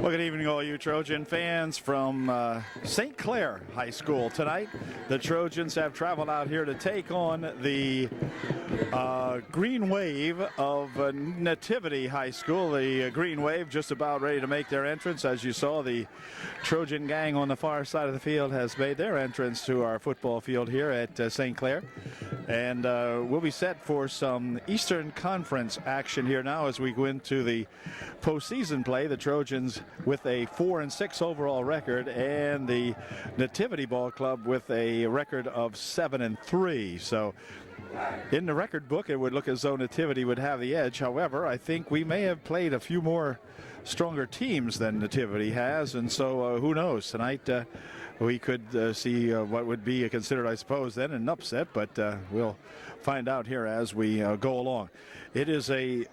Well, good evening, all you Trojan fans from St. Clair High School. Tonight, the Trojans have traveled out here to take on the Green Wave of Nativity High School. The Green Wave just about ready to make their entrance. As you saw, the Trojan gang on the far side of the field has made their entrance to our football field here at St. Clair. And we'll be set for some Eastern Conference action here now as we go into the postseason play. The Trojans with a 4-6 overall record, and the Nativity Ball Club with a record of 7-3. So in the record book, it would look as though Nativity would have the edge. However, I think we may have played a few more stronger teams than Nativity has, and so who knows? Tonight we could see what would be considered, I suppose, then an upset, but we'll find out here as we go along. It is a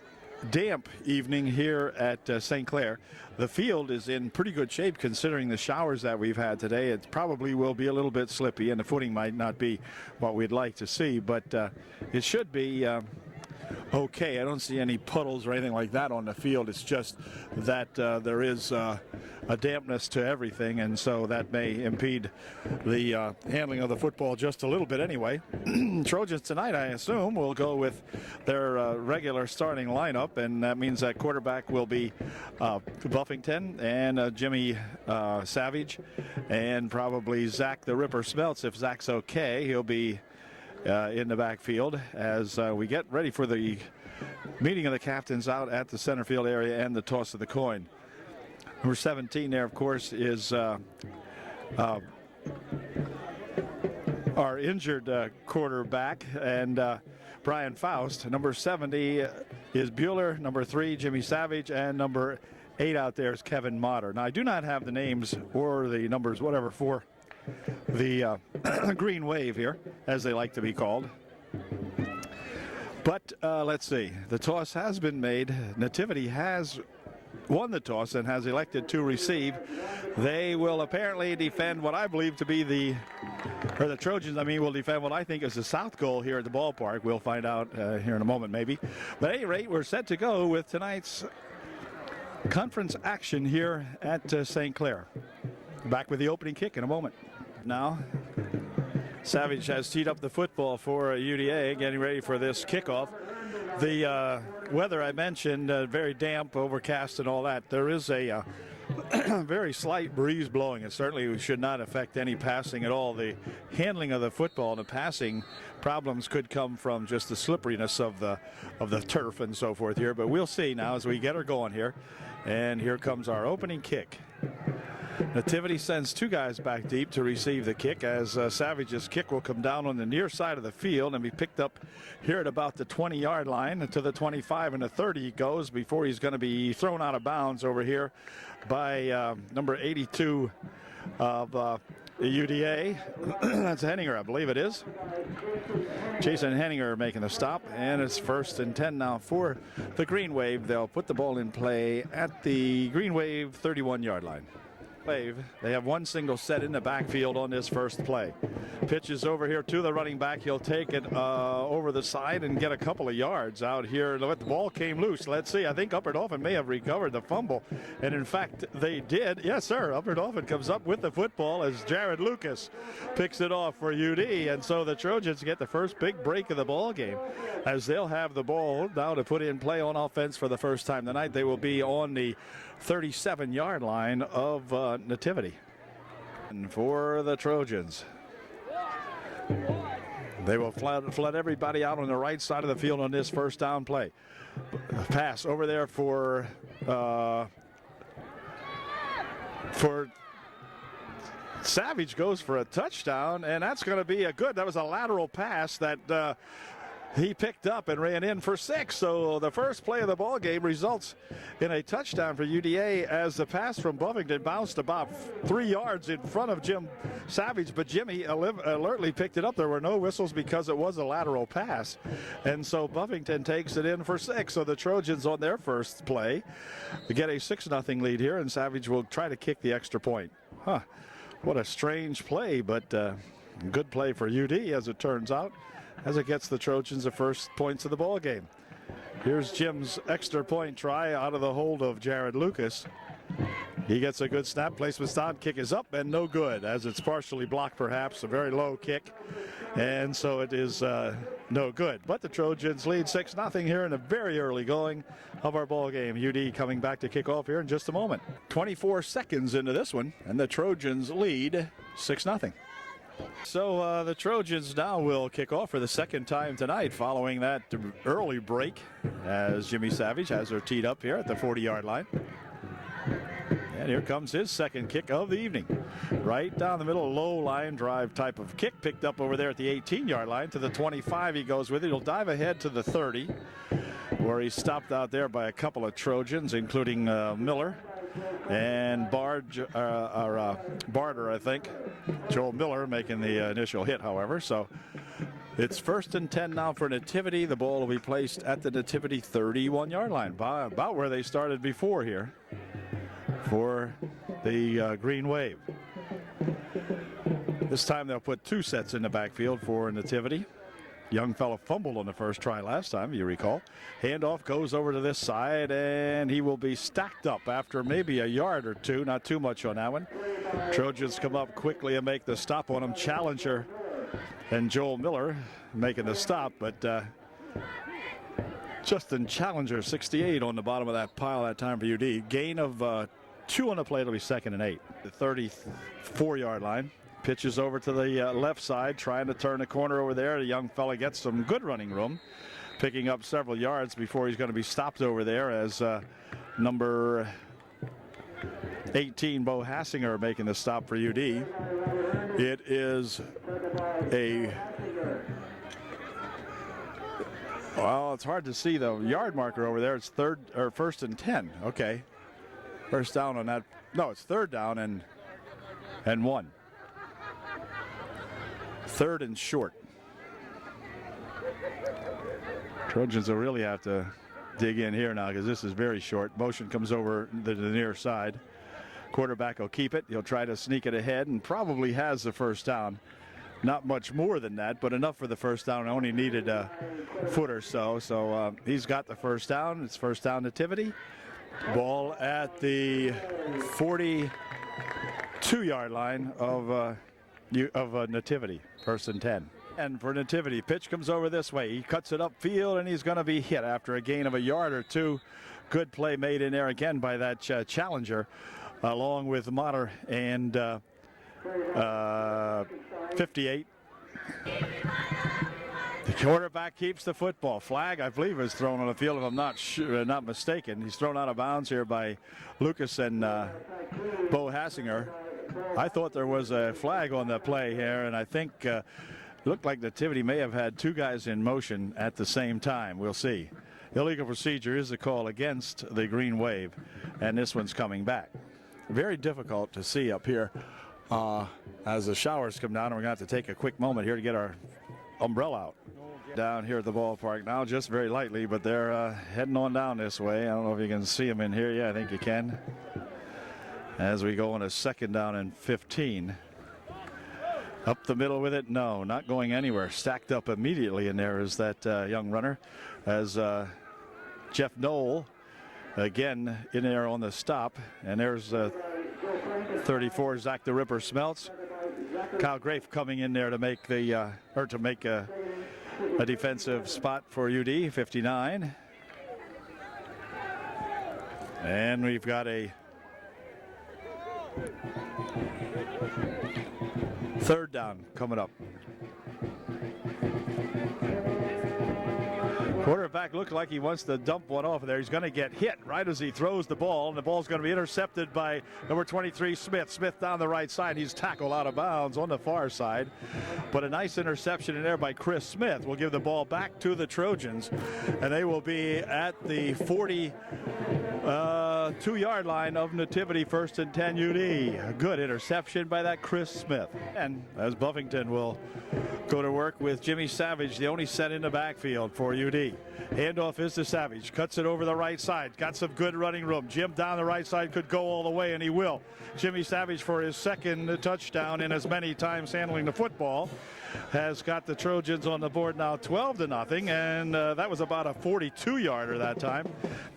damp evening here at St. Clair. The field is in pretty good shape considering the showers that we've had today. It probably will be a little bit slippy, and the footing might not be what we'd like to see, but it should be okay. I don't see any puddles or anything like that on the field. It's just that there is a dampness to everything, and so that may impede the handling of the football just a little bit anyway. Trojans tonight, I assume, will go with their regular starting lineup, and that means that quarterback will be Buffington and Jimmy Savage, and probably Zach the Ripper Smeltz. If Zach's okay, he'll be in the backfield as we get ready for the meeting of the captains out at the center field area and the toss of the coin. Number 17 there, of course, is our injured quarterback, and Brian Faust. Number 70 is Bueller. Number 3, Jimmy Savage, and number 8 out there is Kevin Motter. Now, I do not have the names or the numbers, whatever, for the Green Wave here, as they like to be called. But let's see. The toss has been made. Nativity has won the toss and has elected to receive. They will apparently defend what I believe to be the Trojans, will defend what I think is the south goal here at the ballpark. We'll find out here in a moment, maybe. But at any rate, we're set to go with tonight's conference action here at St. Clair. Back with the opening kick in a moment. Now, Savage has teed up the football for UDA, getting ready for this kickoff. The weather I mentioned, very damp, overcast, and all that. There is a very slight breeze blowing. It certainly should not affect any passing at all. The handling of the football and the passing problems could come from just the slipperiness of the turf and so forth here. But we'll see now as we get her going here. And here comes our opening kick. Nativity sends 2 guys back deep to receive the kick, as Savage's kick will come down on the near side of the field and be picked up here at about the 20-yard line. To the 25 and the 30 he goes before he's going to be thrown out of bounds over here by number 82 of UDA. That's Henninger, I believe it is. Jason Henninger making the stop, and it's 1st and 10 now for the Green Wave. They'll put the ball in play at the Green Wave 31-yard line. They have one single set in the backfield on this first play. Pitch is over here to the running back. He'll take it over the side and get a couple of yards out here. The ball came loose. Let's see. I think Upper Dauphin may have recovered the fumble. And in fact, they did. Yes, sir. Upper Dauphin comes up with the football as Jared Lucas picks it off for UD. And so the Trojans get the first big break of the ball game, as they'll have the ball now to put in play on offense for the first time tonight. They will be on the 37-yard line of Nativity. And for the Trojans, they will flood everybody out on the right side of the field on this first down play. Pass over there for Savage, goes for a touchdown, and that's going to be that was a lateral pass that he picked up and ran in for 6. So the first play of the ball game results in a touchdown for UDA, as the pass from Buffington bounced about 3 yards in front of Jim Savage, but Jimmy alertly picked it up. There were no whistles because it was a lateral pass, and so Buffington takes it in for 6. So the Trojans on their first play get a 6-0 lead here, and Savage will try to kick the extra point. What a strange play, but good play for UD, as it turns out, as it gets the Trojans the first points of the ball game. Here's Jim's extra point try out of the hold of Jared Lucas. He gets a good snap. Placement stop. Kick is up and no good, as it's partially blocked, perhaps. A very low kick. And so it is no good. But the Trojans lead 6-0 here in the very early going of our ball game. UD coming back to kick off here in just a moment. 24 seconds into this one, and the Trojans lead 6-0. So the Trojans now will kick off for the second time tonight following that early break, as Jimmy Savage has her teed up here at the 40-yard line. And here comes his second kick of the evening. Right down the middle, low line drive type of kick, picked up over there at the 18-yard line. To the 25 he goes with it. He'll dive ahead to the 30, where he's stopped out there by a couple of Trojans, including Miller and Barter, I think. Joel Miller making the initial hit, however. So it's 1st and 10 now for Nativity. The ball will be placed at the Nativity 31-yard line, about where they started before here for the Green Wave. This time they'll put 2 sets in the backfield for Nativity. Young fellow fumbled on the first try last time, you recall. Handoff goes over to this side, and he will be stacked up after maybe a yard or two. Not too much on that one. Trojans come up quickly and make the stop on him. Challenger and Joel Miller making the stop, but Justin Challenger, 68 on the bottom of that pile that time for UD. Gain of 2 on the play. It'll be 2nd and 8. The 34-yard line. Pitches over to the left side, trying to turn the corner over there. The young fella gets some good running room, picking up several yards before he's going to be stopped over there, as number 18, Bo Hassinger, making the stop for UD. It is well, it's hard to see the yard marker over there. It's 1st and 10. Okay. First down on that. No, it's 3rd down and 1. 3rd and short. Trojans will really have to dig in here now, because this is very short. Motion comes over the near side. Quarterback will keep it. He'll try to sneak it ahead and probably has the first down. Not much more than that, but enough for the first down. Only needed a foot or so. So he's got the first down. It's first down Nativity. Ball at the 42-yard line of Nativity. 1st and 10. And for Nativity, pitch comes over this way. He cuts it upfield, and he's going to be hit after a gain of a yard or two. Good play made in there again by that Challenger, along with Motter and 58. The quarterback keeps the football. Flag, I believe, is thrown on the field, if I'm not mistaken. He's thrown out of bounds here by Lucas and Bo Hassinger. I thought there was a flag on the play here, and I think it looked like Nativity may have had 2 guys in motion at the same time. We'll see. Illegal procedure is a call against the Green Wave, and this one's coming back. Very difficult to see up here as the showers come down, and we're going to have to take a quick moment here to get our umbrella out. Down here at the ballpark now, just very lightly, but they're heading on down this way. I don't know if you can see them in here. Yeah, I think you can. As we go on a 2nd down and 15. Up the middle with it. No, not going anywhere. Stacked up immediately in there is that young runner, as Jeff Knoll again in there on the stop. And there's 34, Zach the Ripper Smelts. Kyle Grafe coming in there to make the a defensive spot for UD. 59. And we've got a 3rd down coming up. Quarterback looked like he wants to dump one off of there. He's going to get hit right as he throws the ball, and the ball's going to be intercepted by number 23, Smith. Smith down the right side. He's tackled out of bounds on the far side. But a nice interception in there by Chris Smith will give the ball back to the Trojans, and they will be at the 42-yard line of Nativity. 1st and 10 UD. A good interception by that Chris Smith. And as Buffington will go to work with Jimmy Savage, the only set in the backfield for UD. Handoff is to Savage. Cuts it over the right side. Got some good running room. Jim down the right side could go all the way, and he will. Jimmy Savage for his 2nd touchdown in as many times handling the football. has got the Trojans on the board now 12-0, and that was about a 42-yarder that time.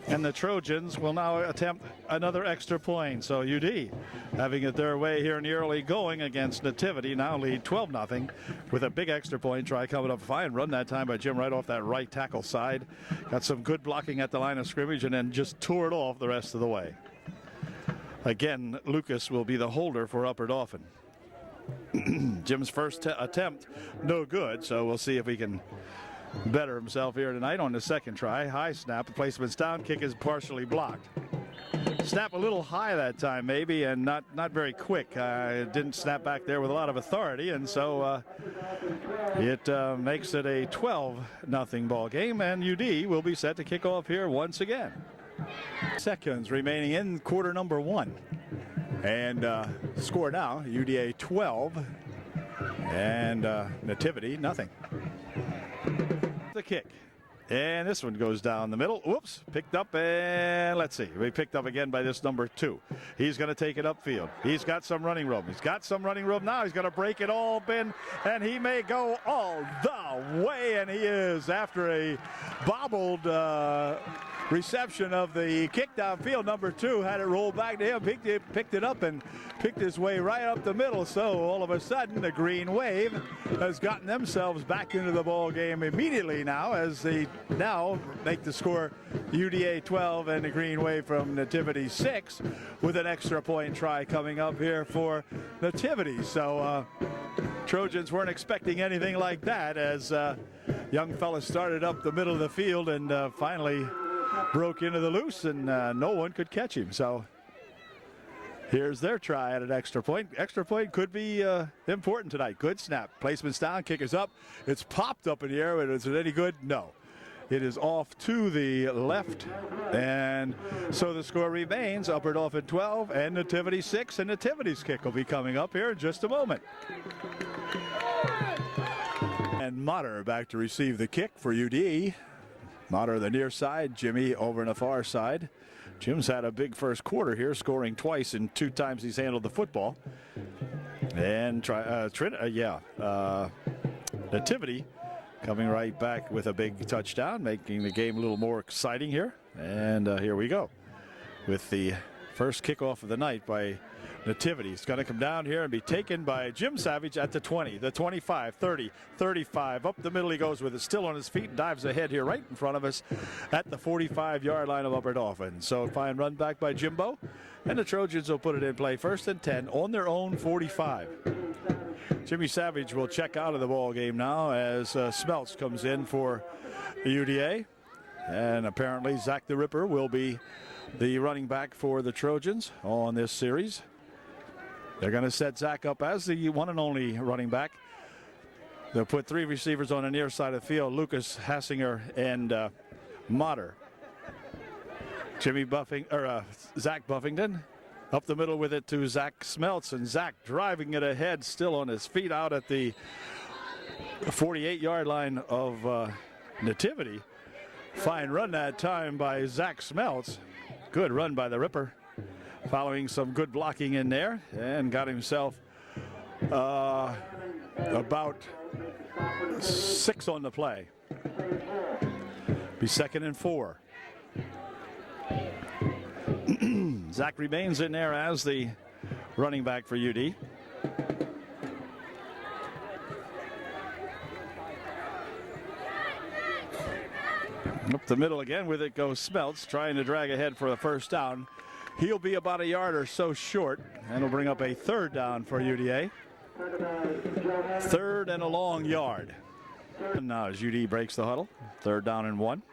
And the Trojans will now attempt another extra point. So UD having it their way here in the early going against Nativity, now lead 12-0 with a big extra point try coming up. Fine run that time by Jim right off that right tackle side. Got some good blocking at the line of scrimmage and then just tore it off the rest of the way. Again, Lucas will be the holder for Upper Dauphin. Jim's first attempt, no good, so we'll see if he can better himself here tonight on the second try. High snap, the placement's down, kick is partially blocked. Snap a little high that time maybe, and not very quick. Didn't snap back there with a lot of authority, and so it makes it a 12-0 ball game, and UD will be set to kick off here once again. Seconds remaining in quarter number one. And score now, UDA 12 and Nativity nothing. The kick. And this one goes down the middle. Whoops, picked up, and let's see. We picked up again by this number 2. He's going to take it upfield. He's got some running room. He's got some running room now. He's going to break it all, Ben, and he may go all the way, and he is after a bobbled reception of the kick downfield. Number 2 had it rolled back to him, picked it up and picked his way right up the middle. So all of a sudden the Green Wave has gotten themselves back into the ball game immediately now, as they now make the score UDA 12 and the Green Wave from Nativity 6, with an extra point try coming up here for Nativity. So Trojans weren't expecting anything like that, as young fella started up the middle of the field and finally broke into the loose, and no one could catch him. So here's their try at an extra point. Extra point could be important tonight. Good snap. Placement's down, kicker's up. It's popped up in the air, but is it any good? No. It is off to the left, and so the score remains Upper Dauphin 12 and Nativity 6, and Nativity's kick will be coming up here in just a moment. And Motter back to receive the kick for UD. Motter the near side, Jimmy over on the far side. Jim's had a big first quarter here, scoring twice and 2 times he's handled the football. And Nativity coming right back with a big touchdown, making the game a little more exciting here. And here we go with the first kickoff of the night by Nativity. It's going to come down here and be taken by Jim Savage at the 20, the 25, 30, 35. Up the middle he goes with it, still on his feet, and dives ahead here right in front of us at the 45-yard line of Upper Dauphin. So fine run back by Jimbo, and the Trojans will put it in play 1st and 10 on their own 45. Jimmy Savage will check out of the ball game now as Smelts comes in for the UDA. And apparently Zach the Ripper will be the running back for the Trojans on this series. They're going to set Zach up as the one and only running back. They'll put 3 receivers on the near side of the field, Lucas, Hassinger, and Motter. Zach Buffington up the middle with it to Zach Smelts, and Zach driving it ahead, still on his feet out at the 48-yard line of Nativity. Fine run that time by Zach Smelts. Good run by the Ripper, following some good blocking in there, and got himself about 6 on the play. Be 2nd and 4. Zach remains in there as the running back for UD. Up the middle again with it goes Smelts, trying to drag ahead for the first down. He'll be about a yard or so short, and will bring up a 3rd down for UDA. 3rd and a long yard. And now as UD breaks the huddle, 3rd down and 1.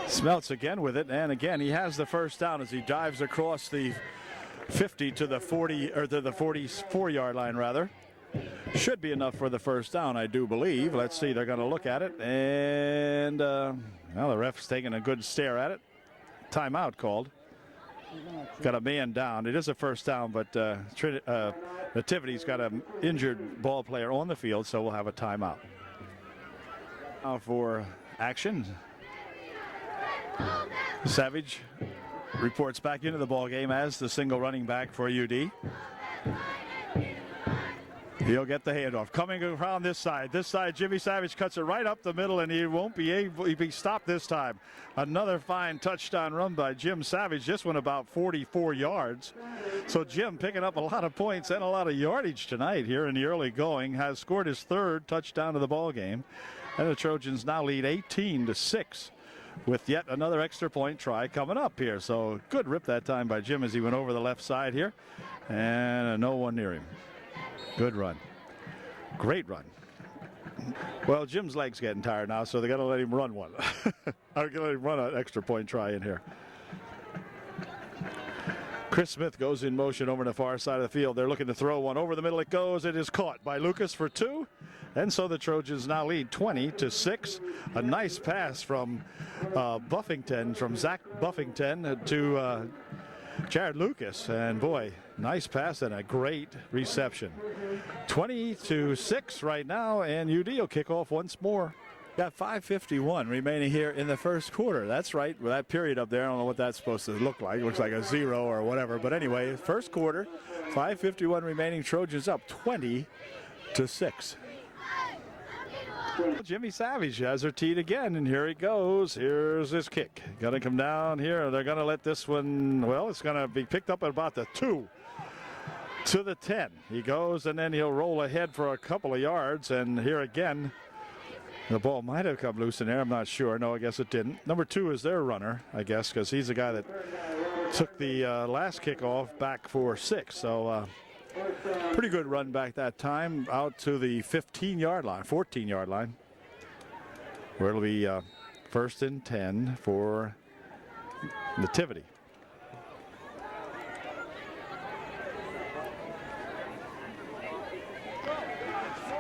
Smelts again with it, and again he has the first down as he dives across the 50 to the 40, or to the 44-yard line rather. Should be enough for the first down, I do believe. Let's see, they're going to look at it, and well, the ref's taking a good stare at it. Timeout called. Got a man down. It is a first down, but Nativity's got an injured ball player on the field, so we'll have a timeout. Now for action. Savage reports back into the ball game as the single running back for UD. He'll get the handoff. Coming around this side. This side, Jimmy Savage cuts it right up the middle, and he won't be able to be stopped this time. Another fine touchdown run by Jim Savage. This one about 44 yards. So Jim picking up a lot of points and a lot of yardage tonight here in the early going. Has scored his third touchdown of the ball game. And the Trojans now lead 18-6 with yet another extra point try coming up here. So good rip that time by Jim as he went over the left side here. And no one near him. Good run. Great run. Well, Jim's leg's getting tired now, so they got to let him run one. I'm going to let him run an extra point try in here. Chris Smith goes in motion over to the far side of the field. They're looking to throw one over the middle. It goes. It is caught by Lucas for 2. And so the Trojans now lead 20-6. A nice pass from Buffington, from Zach Buffington to Jared Lucas, and boy, nice pass and a great reception. 20-6 right now, and UD will kick off once more. Got 5:51 remaining here in the first quarter. That's right, with that period up there, I don't know what that's supposed to look like. It looks like a 0 or whatever, but anyway, first quarter, 5:51 remaining. Trojans up 20-6. Jimmy Savage has her teed again, and here he goes. Here's his kick. Got to come down here. They're going to let this one, well, it's going to be picked up at about the 2 to the 10. He goes, and then he'll roll ahead for a couple of yards, and here again, the ball might have come loose in there. I'm not sure. No, I guess it didn't. Number 2 is their runner, I guess, because he's the guy that took the last kickoff back for 6. So, pretty good run back that time out to the 15-yard line, 14-yard line, where it'll be 1st and 10 for Nativity.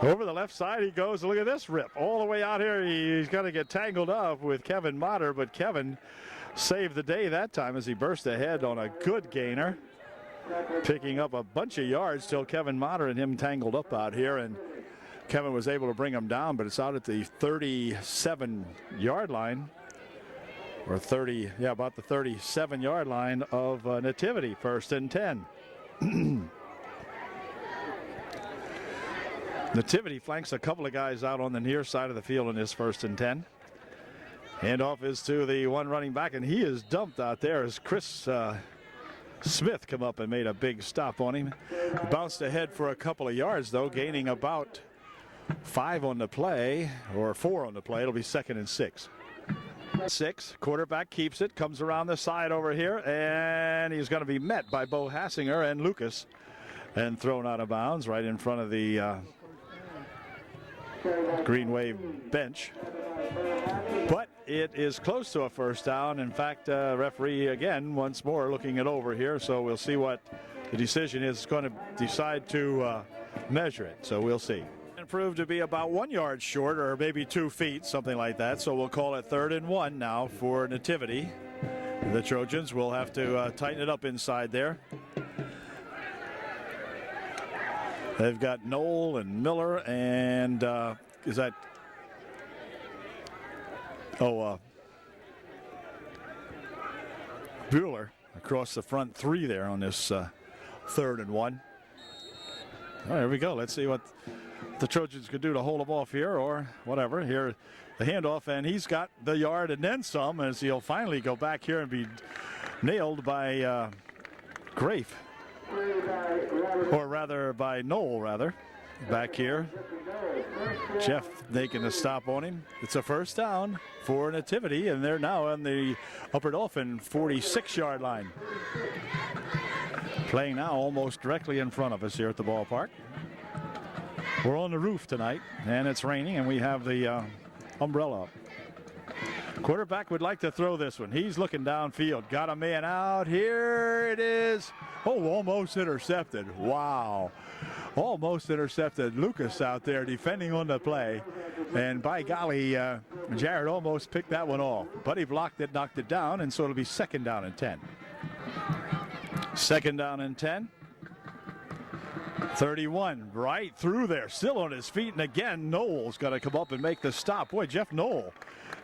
Over the left side he goes. Look at this rip. All the way out here. He's going to get tangled up with Kevin Motter, but Kevin saved the day that time as he burst ahead on a good gainer, picking up a bunch of yards till Kevin Motter and him tangled up out here, and Kevin was able to bring him down, but it's out at the 37-yard line, or 30, yeah, about the 37-yard line of Nativity, 1st and 10. Nativity flanks a couple of guys out on the near side of the field in this 1st and 10. Handoff is to the one running back, and he is dumped out there as Chris Smith come up and made a big stop on him. He bounced ahead for a couple of yards, though, gaining about 5 on the play, or 4 on the play. It'll be 2nd and 6. 6, quarterback keeps it, comes around the side over here, and he's going to be met by Bo Hassinger and Lucas, and thrown out of bounds right in front of the Green Wave bench. But it is close to a 1st down. In fact, referee again once more looking it over here, so we'll see what the decision is. It's going to decide to measure it, so we'll see. It proved to be about 1 yard short, or maybe 2 feet, something like that, so we'll call it 3rd and 1 now for Nativity. The Trojans will have to tighten it up inside there. They've got Knoll and Miller and is that Bueller across the front 3 there on this 3rd and 1. All right, here we go. Let's see what the Trojans could do to hold them off here, or whatever. Here, the handoff, and he's got the yard and then some, as he'll finally go back here and be nailed by Grafe. Or rather by Knoll, rather, back here. Jeff making a stop on him. It's a 1st down for Nativity, and they're now on the Upper Dauphin 46-yard line. Playing now almost directly in front of us here at the ballpark. We're on the roof tonight, and it's raining, and we have the umbrella up. Quarterback would like to throw this one. He's looking downfield. Got a man out. Here it is. Oh, almost intercepted. Wow. Almost intercepted. Lucas out there defending on the play. And by golly, Jared almost picked that one off. But he blocked it, knocked it down, and so it'll be 2nd down and 10. 2nd down and 10. 31, right through there, still on his feet, and again Knoll's got to come up and make the stop. Boy, Jeff Knoll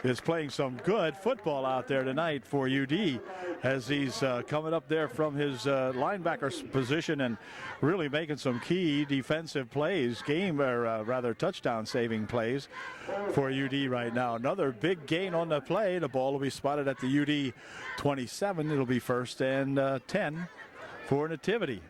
is playing some good football out there tonight for UD as he's coming up there from his linebacker position and really making some key defensive plays, touchdown saving plays for UD right now. Another big gain on the play. The ball will be spotted at the UD 27. It'll be 1st and 10 for Nativity.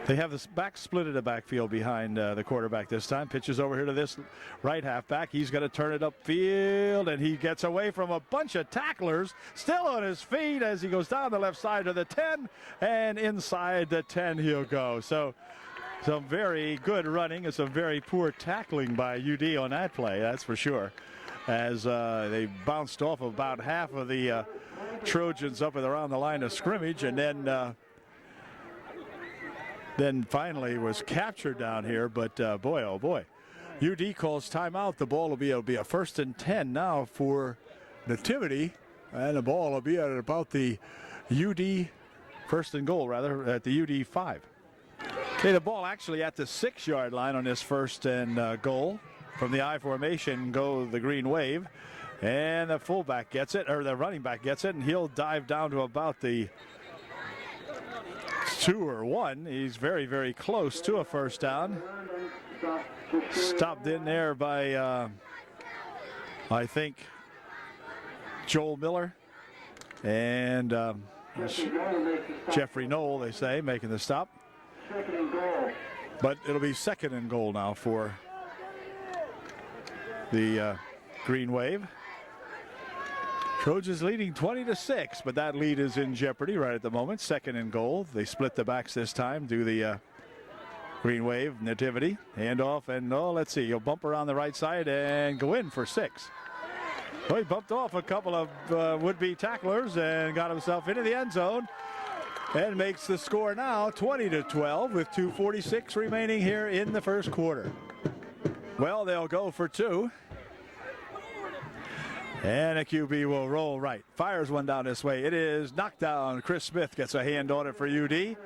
They have this back split in the backfield behind the quarterback this time. Pitches over here to this right halfback. He's going to turn it upfield, and he gets away from a bunch of tacklers. Still on his feet as he goes down the left side to the 10, and inside the 10 he'll go. So some very good running and some very poor tackling by UD on that play, that's for sure. As they bounced off about half of the Trojans up and around the line of scrimmage, and then finally was captured down here, but boy, oh boy. UD calls timeout. The ball will be a 1st and 10 now for Nativity, and the ball will be at about the UD 1st and goal, rather, at the UD 5. Okay, the ball actually at the 6-yard line on this 1st and goal. From the I formation go the green wave, and the fullback gets it, or the running back gets it, and he'll dive down to about the 2 or 1. He's very, very close to a 1st down. Stopped in there by, I think, Joel Miller and Jeffrey Knoll, they say, making the stop. But it'll be 2nd and goal now for the Green Wave. Trojans leading 20-6, but that lead is in jeopardy right at the moment. 2nd and goal. They split the backs this time. Do the Green Wave, Nativity. Handoff, and let's see. He'll bump around the right side and go in for 6. Well, he bumped off a couple of would-be tacklers and got himself into the end zone and makes the score now 20-12 with 2:46 remaining here in the 1st quarter. Well, they'll go for 2. And a QB will roll right. Fires one down this way. It is knocked down. Chris Smith gets a hand on it for UD.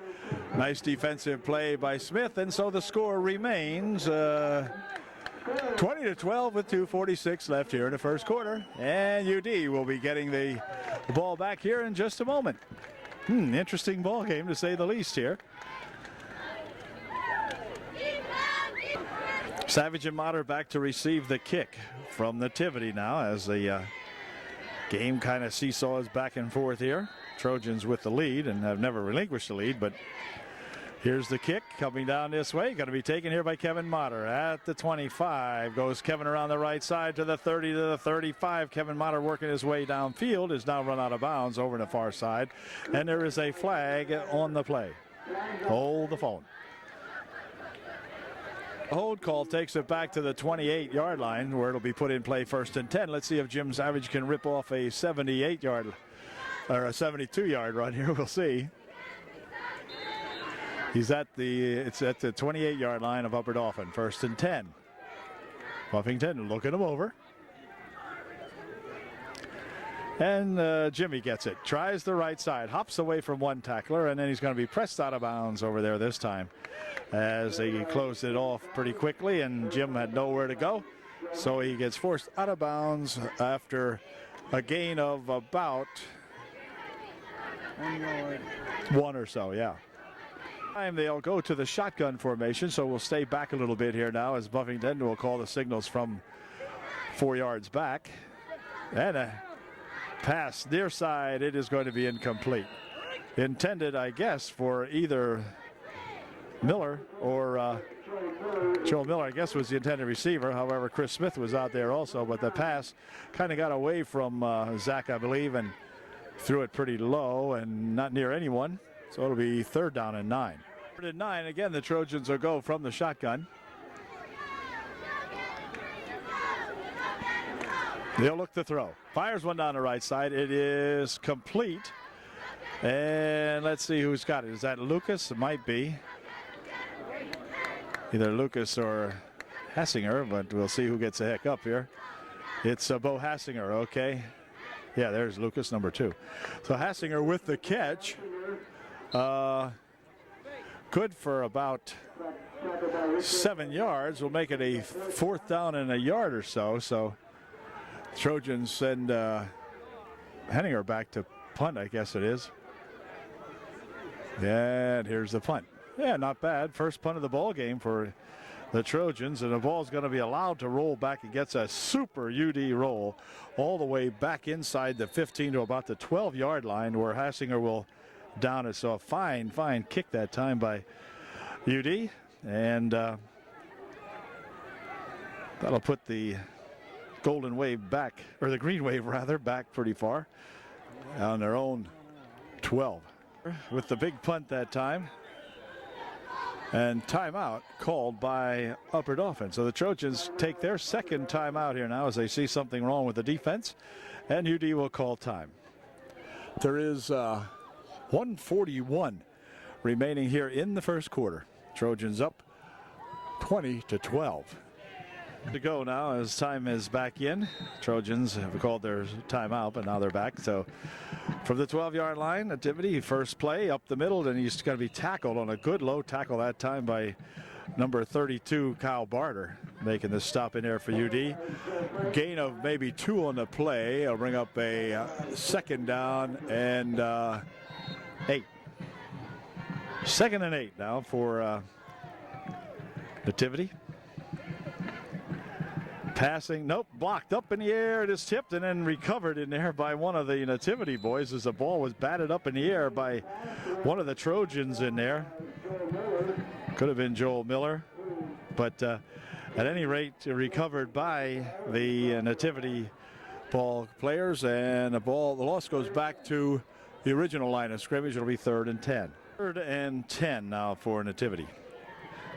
Nice defensive play by Smith, and so the score remains 20-12 with 2:46 left here in the 1st quarter. And UD will be getting the ball back here in just a moment. Interesting ball game to say the least here. Savage and Motter back to receive the kick from Nativity now as the game kind of seesaws back and forth here. Trojans with the lead and have never relinquished the lead, but here's the kick coming down this way. Going to be taken here by Kevin Motter at the 25. Goes Kevin around the right side to the 30 to the 35. Kevin Motter working his way downfield is now run out of bounds over the far side, and there is a flag on the play. Hold the phone. Hold call takes it back to the 28-yard line where it'll be put in play 1st and 10. Let's see if Jim Savage can rip off a 78-yard or a 72-yard run here. We'll see. It's at the 28-yard line of Upper Dauphin. 1st and 10. Buffington looking him over. And Jimmy gets it. Tries the right side. Hops away from one tackler, and then he's going to be pressed out of bounds over there this time as they closed it off pretty quickly, and Jim had nowhere to go. So he gets forced out of bounds after a gain of about 1 yard. 1 or so, yeah. They'll go to the shotgun formation, so we'll stay back a little bit here now as Buffington will call the signals from 4 yards back. And a pass near side. It is going to be incomplete. Intended, I guess, for either Miller or Joel Miller, I guess, was the intended receiver. However, Chris Smith was out there also, but the pass kind of got away from Zach, I believe, and threw it pretty low and not near anyone. So it'll be 3rd down and 9. 3rd and 9. Again, the Trojans will go from the shotgun. They'll look to throw. Fires one down the right side. It is complete. And let's see who's got it. Is that Lucas? It might be. Either Lucas or Hassinger, but we'll see who gets the heck up here. It's Bo Hassinger, okay. Yeah, there's Lucas, number 2. So Hassinger with the catch. good for about 7 yards. Will make it a 4th down and a yard or so. So Trojans send Henninger back to punt, I guess it is. And here's the punt. Yeah, not bad. First punt of the ball game for the Trojans, and the ball's going to be allowed to roll back. It gets a super UD roll all the way back inside the 15 to about the 12-yard line, where Hassinger will down it. So a fine kick that time by UD, and that'll put the Golden Wave back, or the Green Wave rather, back pretty far on their own 12. With the big punt that time. And timeout called by Upper Dauphin. So the Trojans take their second timeout here now as they see something wrong with the defense. And UD will call time. There is 1:41 remaining here in the first quarter. Trojans up 20-12. To go now as time is back in. Trojans have called their timeout, but now they're back. So from the 12-yard line, Nativity, first play up the middle, and he's going to be tackled on a good low tackle that time by number 32, Kyle Barter, making the stop in there for UD. Gain of maybe 2 on the play. I'll bring up a 2nd down and 8. 2nd and 8 now for Nativity. Passing, nope, blocked up in the air. It is tipped and then recovered in there by one of the Nativity boys as the ball was batted up in the air by one of the Trojans in there. Could have been Joel Miller, but at any rate, recovered by the Nativity ball players, and the loss goes back to the original line of scrimmage. It'll be 3rd and 10. 3rd and 10 now for Nativity.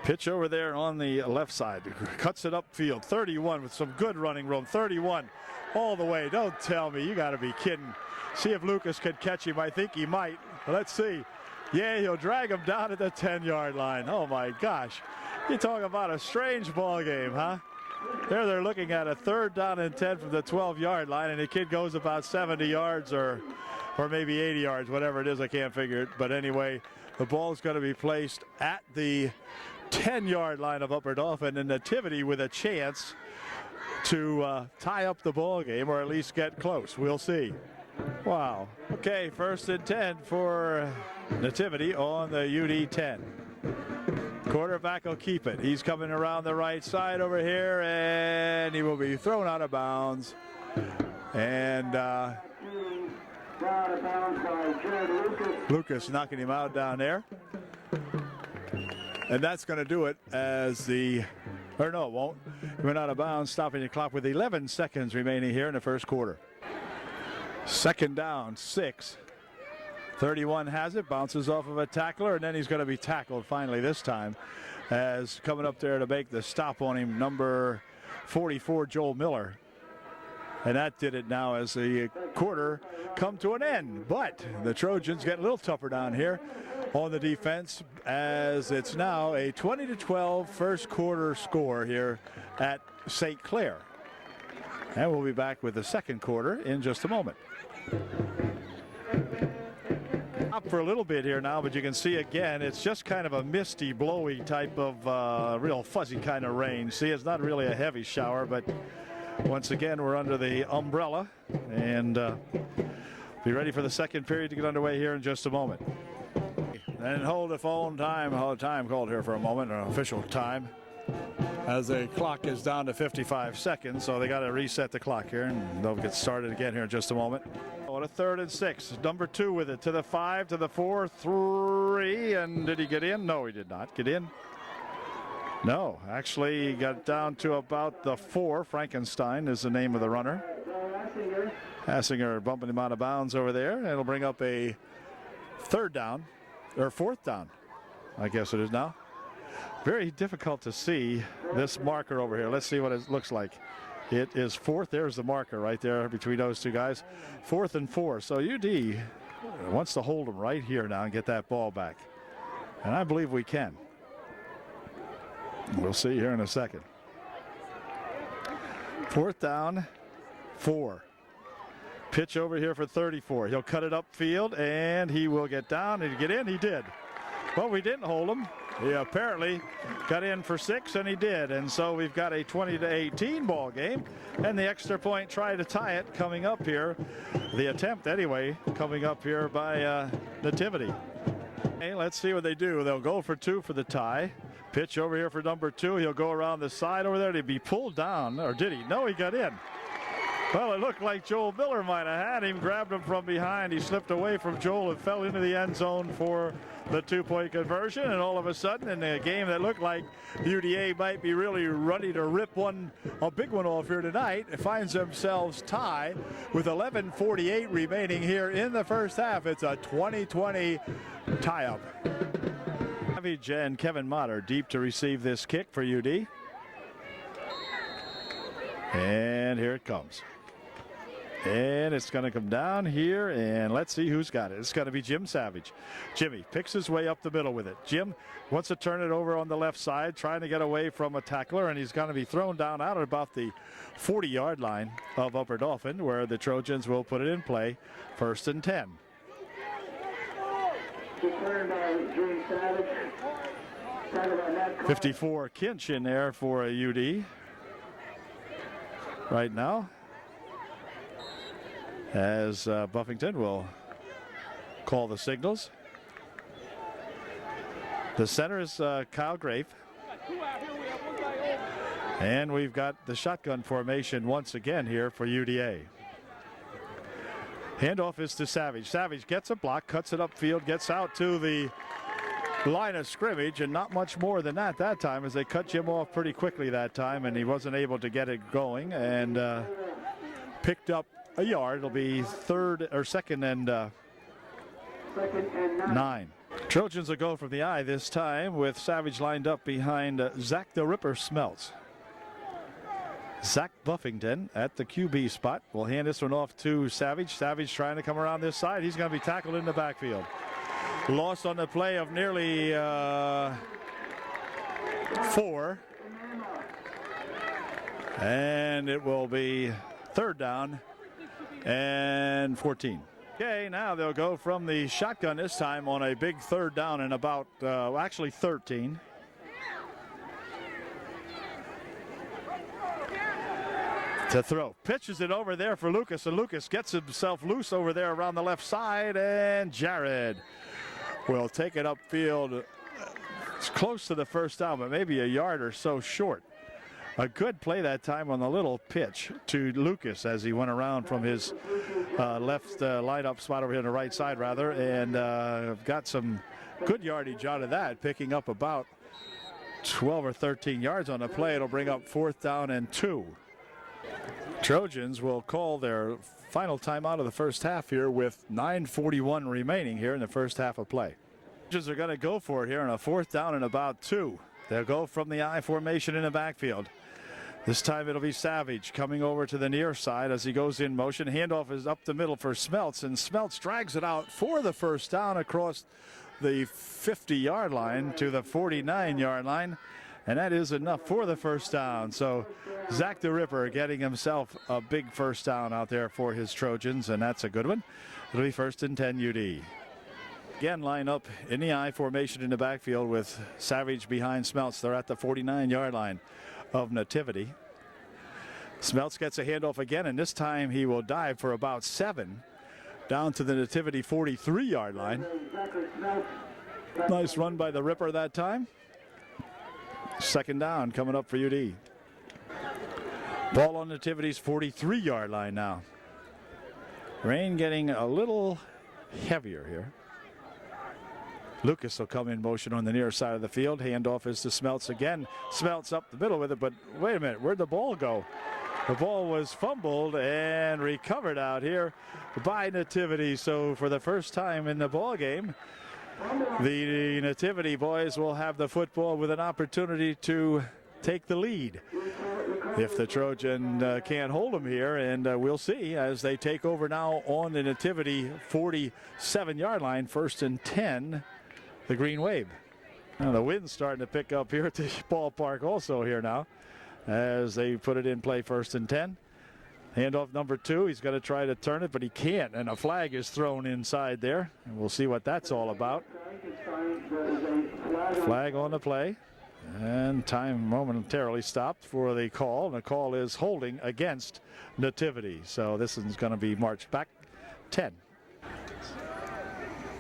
Pitch over there on the left side. Cuts it upfield. 31 with some good running room. 31 all the way. Don't tell me. You got to be kidding. See if Lucas could catch him. I think he might. Let's see. Yeah, he'll drag him down at the 10-yard line. Oh, my gosh. You talk about a strange ball game, huh? There they're looking at a 3rd down and 10 from the 12-yard line, and the kid goes about 70 yards or maybe 80 yards, whatever it is. I can't figure it. But anyway, the ball is going to be placed at the 10-yard line of Upper Dauphin, and Nativity with a chance to tie up the ball game or at least get close. We'll see. Wow. Okay, 1st and 10 for Nativity on the UD 10. Quarterback will keep it. He's coming around the right side over here, and he will be thrown out of bounds. And Lucas knocking him out down there. And that's going to do it as no, it won't. He went out of bounds, stopping the clock with 11 seconds remaining here in the first quarter. 2nd down, 6. 31 has it, bounces off of a tackler, and then he's going to be tackled finally this time as coming up there to make the stop on him, number 44, Joel Miller. And that did it now as the quarter come to an end. But the Trojans get a little tougher down here on the defense as it's now a 20-12 first quarter score here at St. Clair. And we'll be back with the second quarter in just a moment. Up for a little bit here now, but you can see again, it's just kind of a misty, blowy type of real fuzzy kind of rain. See, it's not really a heavy shower, but once again, we're under the umbrella, and be ready for the second period to get underway here in just a moment. And hold the phone time called here for a moment, an official time, as the clock is down to 55 seconds, so they got to reset the clock here, and they'll get started again here in just a moment. On a 3rd and 6, number 2 with it to the 5, to the 4, 3, and did he get in? No, he did not get in. No, actually he got down to about the 4. Frankenstein is the name of the runner. Hassinger bumping him out of bounds over there, and it'll bring up a 3rd down, or 4th down, I guess it is now. Very difficult to see this marker over here. Let's see what it looks like. It is 4th. There's the marker right there between those two guys. 4th and 4. So UD wants to hold them right here now and get that ball back. And I believe we can. We'll see here in a second. 4th down, 4. Pitch over here for 34. He'll cut it upfield, and he will get down. Did he get in? He did. Well, we didn't hold him. He apparently got in for 6, and he did. And so we've got a 20-18 ball game, and the extra point try to tie it coming up here. The attempt, anyway, coming up here by Nativity. Okay, let's see what they do. They'll go for 2 for the tie. Pitch over here for number 2. He'll go around the side over there. Did he be pulled down, or did he? No, he got in. Well, it looked like Joel Miller might have had him, grabbed him from behind. He slipped away from Joel and fell into the end zone for the 2-point conversion. And all of a sudden, in a game that looked like UDA might be really ready to rip a big one off here tonight, it finds themselves tied with 11:48 remaining here in the first half. It's a 20-20 tie-up. Savage and Kevin Motter deep to receive this kick for UD. And here it comes. And it's going to come down here, and let's see who's got it. It's going to be Jim Savage. Jimmy picks his way up the middle with it. Jim wants to turn it over on the left side, trying to get away from a tackler, and he's going to be thrown down out at about the 40-yard line of Upper Dauphin, where the Trojans will put it in play, 1st and 10. 54 Kinch in there for a UD right now, as Buffington will call the signals. The center is Kyle Grafe. And we've got the shotgun formation once again here for UDA. Handoff is to Savage. Savage gets a block, cuts it upfield, gets out to the line of scrimmage, and not much more than that time, as they cut Jim off pretty quickly that time, and he wasn't able to get it going, and picked up a yard. It'll be 2nd and 9. Trojans will go from the eye this time with Savage lined up behind Zach the Ripper Smelts. Zach Buffington at the QB spot will hand this one off to Savage. Savage trying to come around this side. He's going to be tackled in the backfield. Loss on the play of nearly 4. And it will be 3rd down and 14. Okay, now they'll go from the shotgun this time on a big 3rd down and about, actually 13. To throw. Pitches it over there for Lucas, and Lucas gets himself loose over there around the left side, and Jared will take it upfield. It's close to the 1st down, but maybe a yard or so short. A good play that time on the little pitch to Lucas as he went around from his left lineup spot over here on the right side, rather, and got some good yardage out of that, picking up about 12 or 13 yards on the play. It'll bring up 4th down and 2. Trojans will call their final timeout of the first half here with 9:41 remaining here in the first half of play. Trojans are going to go for it here on a 4th down and about 2. They'll go from the I formation in the backfield. This time it'll be Savage coming over to the near side as he goes in motion. Handoff is up the middle for Smelts, and Smelts drags it out for the 1st down across the 50-yard line to the 49-yard line. And that is enough for the 1st down. So Zach the Ripper getting himself a big 1st down out there for his Trojans, and that's a good one. It'll be 1st and 10 UD. Again, line up in the I formation in the backfield with Savage behind Smelts. They're at the 49-yard line of Nativity. Smelts gets a handoff again, and this time he will dive for about 7 down to the Nativity 43-yard line. Nice run by the Ripper that time. 2nd down coming up for UD. Ball on Nativity's 43-yard line now. Rain getting a little heavier here. Lucas will come in motion on the near side of the field. Handoff is to Smelts again. Smelts up the middle with it, but wait a minute, where'd the ball go? The ball was fumbled and recovered out here by Nativity. So for the first time in the ball game, the Nativity boys will have the football with an opportunity to take the lead if the Trojan can't hold them here, and we'll see as they take over now on the Nativity 47-yard line. 1st and 10, the Green Wave. Now the wind's starting to pick up here at the ballpark also here now as they put it in play. 1st and 10. Handoff number 2. He's going to try to turn it, but he can't, and a flag is thrown inside there, and we'll see what that's all about. Flag on the play. And time momentarily stopped for the call. And the call is holding against Nativity. So this is going to be marched back 10.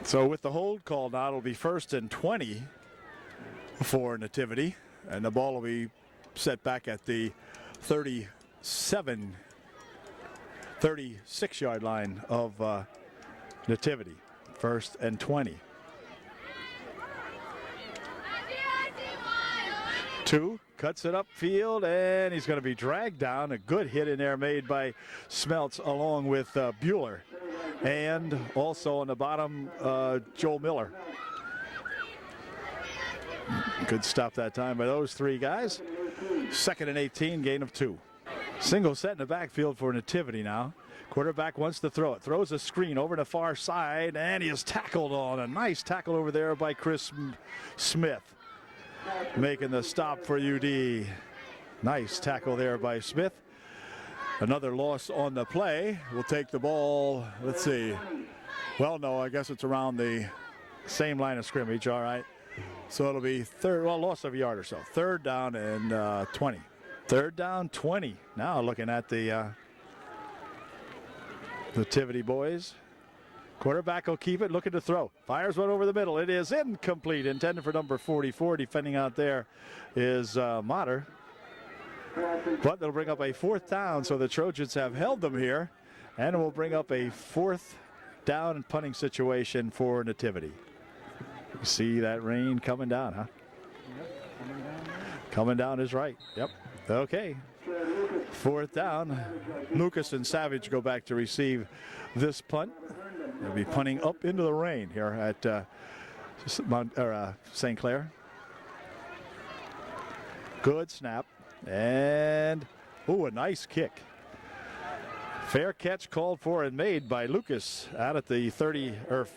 So with the hold call now, it'll be 1st and 20 for Nativity. And the ball will be set back at the 36-yard line of Nativity. 1st and 20. 2 cuts it upfield, and he's going to be dragged down. A good hit in there made by Smeltz along with Bueller. And also on the bottom, Joel Miller. Good stop that time by those 3 guys. 2nd and 18, gain of 2. Single set in the backfield for Nativity now. Quarterback wants to throw it. Throws a screen over the far side, and he is tackled on. A nice tackle over there by Chris Smith. Making the stop for UD. Nice tackle there by Smith. Another loss on the play. We'll take the ball, let's see. Well, no, I guess it's around the same line of scrimmage, all right. So it'll be loss of a yard or so. 3rd down and 20. 3rd down, 20. Now looking at the Nativity boys. Quarterback will keep it, looking to throw. Fires one over the middle. It is incomplete. Intended for number 44. Defending out there is Motter. But they'll bring up a 4th down, so the Trojans have held them here. And it will bring up a 4th down and punting situation for Nativity. You see that rain coming down, huh? Coming down is right. Yep. Okay. 4th down. Lucas and Savage go back to receive this punt. They'll be punting up into the rain here at St. Clair. Good snap. And, a nice kick. Fair catch called for and made by Lucas out at the 30, or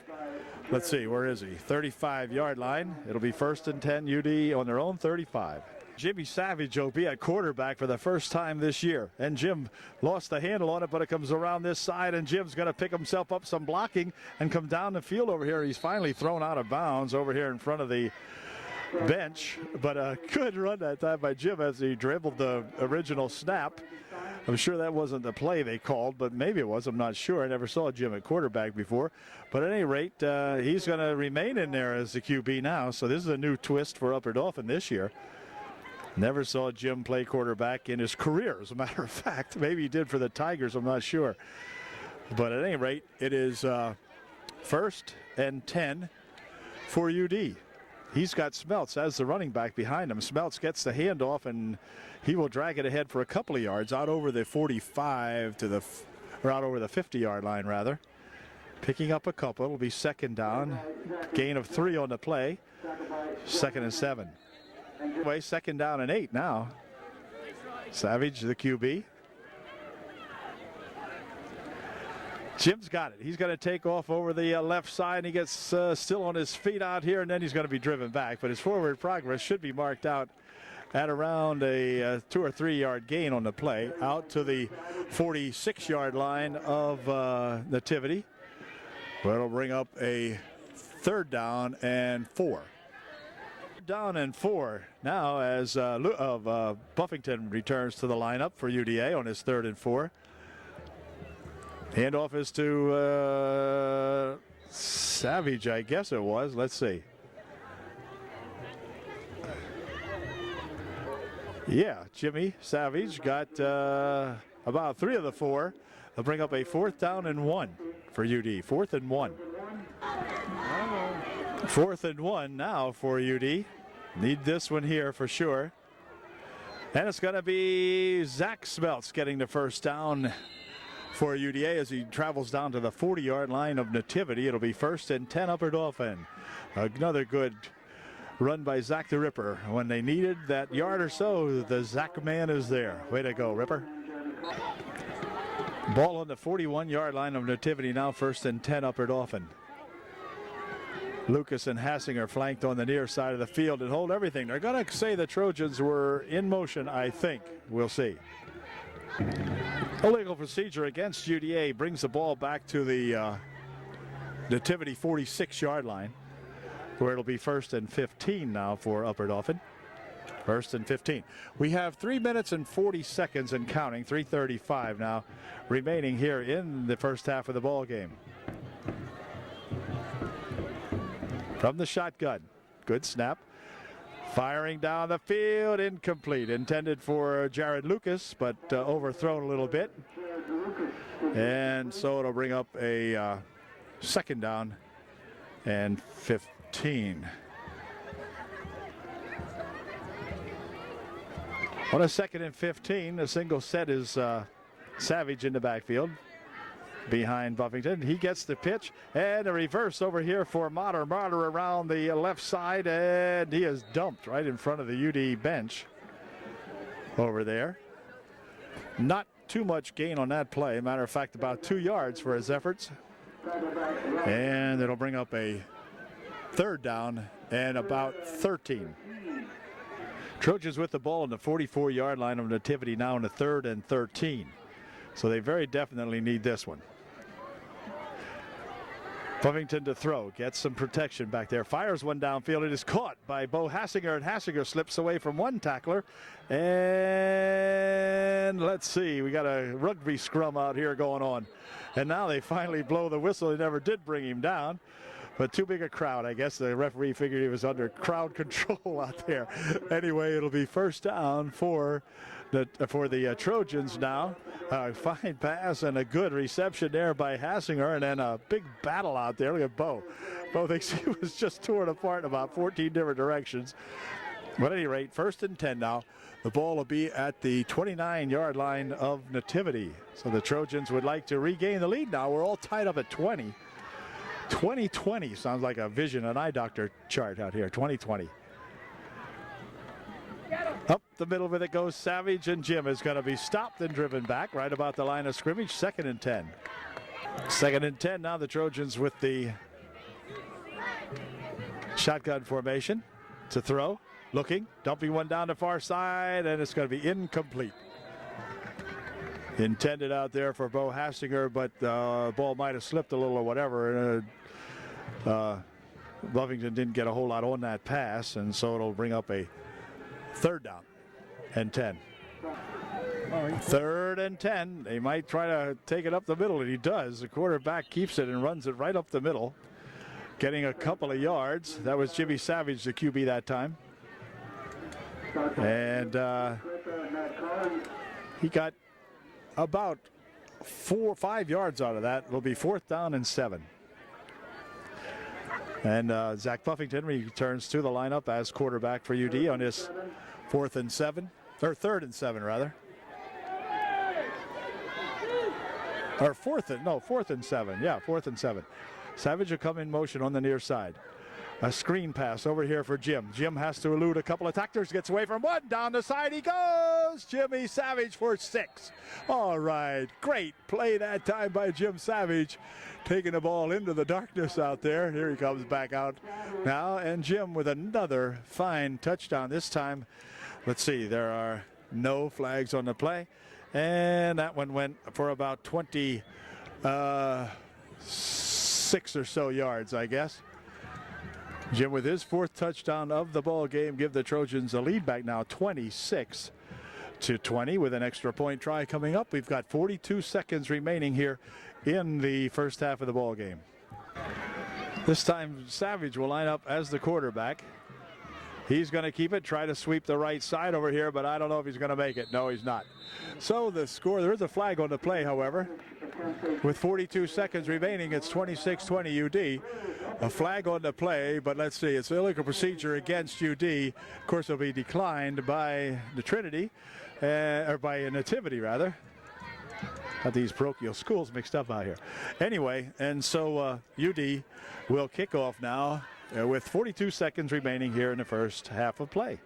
let's see, where is he? 35-yard line. It'll be 1st and 10, UD on their own 35. Jimmy Savage will be at quarterback for the first time this year. And Jim lost the handle on it, but it comes around this side, and Jim's going to pick himself up some blocking and come down the field over here. He's finally thrown out of bounds over here in front of the bench. But a good run that time by Jim as he dribbled the original snap. I'm sure that wasn't the play they called, but maybe it was. I'm not sure. I never saw Jim at quarterback before. But at any rate, he's going to remain in there as the QB now. So this is a new twist for Upper Dauphin this year. Never saw Jim play quarterback in his career, as a matter of fact. Maybe he did for the Tigers, I'm not sure. But at any rate, it is 1st and 10 for UD. He's got Smeltz as the running back behind him. Smeltz gets the handoff, and he will drag it ahead for a couple of yards out over the 45 to the, or out over the 50-yard line, rather. Picking up a couple. It'll be 2nd down. Gain of 3 on the play. 2nd and 7. Anyway, 2nd down and 8 now. Savage, the QB. Jim's got it. He's going to take off over the left side, and he gets still on his feet out here, and then he's going to be driven back. But his forward progress should be marked out at around a 2 or 3 yard gain on the play, out to the 46-yard line of Nativity. Well, it'll bring up a 3rd down and 4. Down and 4 now as Buffington returns to the lineup for UDA on his 3rd and 4. Handoff is to Savage, I guess it was. Let's see. Yeah, Jimmy Savage got about 3 of the 4. They'll bring up a 4th down and 1 for UD. 4th and 1. 4th and 1 now for UD. Need this one here for sure. And it's going to be Zach Smeltz getting the 1st down for UDA as he travels down to the 40-yard line of Nativity. It'll be 1st and 10 Upper Dauphin. Another good run by Zach the Ripper. When they needed that yard or so, the Zach man is there. Way to go, Ripper. Ball on the 41-yard line of Nativity now, 1st and 10 Upper Dauphin. Lucas and Hassinger flanked on the near side of the field and hold everything. They're going to say the Trojans were in motion, I think. We'll see. Illegal procedure against UDA brings the ball back to the Nativity 46-yard line. where it'll be 1st and 15 now for Upper Dauphin. 1st and 15. We have 3 minutes and 40 seconds and counting. 3:35 now remaining here in the first half of the ball game. From the shotgun, good snap. Firing down the field, incomplete. Intended for Jared Lucas, but overthrown a little bit. And so it'll bring up a 2nd down and 15. On a 2nd and 15, a single set is Savage in the backfield behind Buffington. He gets the pitch and a reverse over here for Motter. Motter around the left side, and he is dumped right in front of the UD bench over there. Not too much gain on that play. Matter of fact, about 2 yards for his efforts. And it'll bring up a 3rd down and about 13. Trojans with the ball on the 44-yard line of Nativity now in the 3rd and 13. So they very definitely need this one. Buffington to throw, gets some protection back there, fires one downfield. It is caught by Bo Hassinger, and Hassinger slips away from one tackler. And let's see, we got a rugby scrum out here going on. And now they finally blow the whistle. They never did bring him down, but too big a crowd. I guess the referee figured he was under crowd control out there. Anyway, it'll be 1st down for the Trojans now. A fine pass and a good reception there by Hassinger, and then a big battle out there. Look at Bo. Bo thinks he was just torn apart in about 14 different directions. But at any rate, 1st and 10 now. The ball will be at the 29-yard line of Nativity. So the Trojans would like to regain the lead now. We're all tied up at 20. 2020 sounds like a vision, an eye doctor chart out here. 2020. Up the middle with it goes Savage, and Jim is going to be stopped and driven back right about the line of scrimmage. 2nd and 10. 2nd and 10 now. The Trojans with the shotgun formation to throw. Looking, dumping one down the far side, and it's going to be incomplete. Intended out there for Bo Hassinger, but the ball might have slipped a little or whatever. Buffington didn't get a whole lot on that pass, and so it'll bring up a 3rd down and 10. 3rd and 10. They might try to take it up the middle, and he does. The quarterback keeps it and runs it right up the middle, getting a couple of yards. That was Jimmy Savage, the QB that time. And he got about 4 or 5 yards out of that. It'll be 4th down and 7. And Zach Buffington returns to the lineup as quarterback for UD on his 4th and 7, or 3rd and 7 rather. Or 4th and 7. Yeah, 4th and 7. Savage will come in motion on the near side. A screen pass over here for Jim. Jim has to elude a couple of tacklers, gets away from one. Down the side he goes. Jimmy Savage for 6. All right, great play that time by Jim Savage, taking the ball into the darkness out there. Here he comes back out now, and Jim with another fine touchdown. This time, let's see, there are no flags on the play, and that one went for about 26 or so yards, I guess. Jim with his 4th touchdown of the ball game give the Trojans a lead back now 26-20 with an extra point try coming up. We've got 42 seconds remaining here in the first half of the ball game. This time Savage will line up as the quarterback. He's going to keep it, try to sweep the right side over here, but I don't know if he's going to make it. No, he's not. So the score, there is a flag on the play, however. With 42 seconds remaining, it's 26-20 UD. A flag on the play, but let's see, it's illegal procedure against UD. Of course, it'll be declined by the Trinity, or by Nativity, rather. Got these parochial schools mixed up out here. Anyway, and so UD will kick off now with 42 seconds remaining here in the first half of play.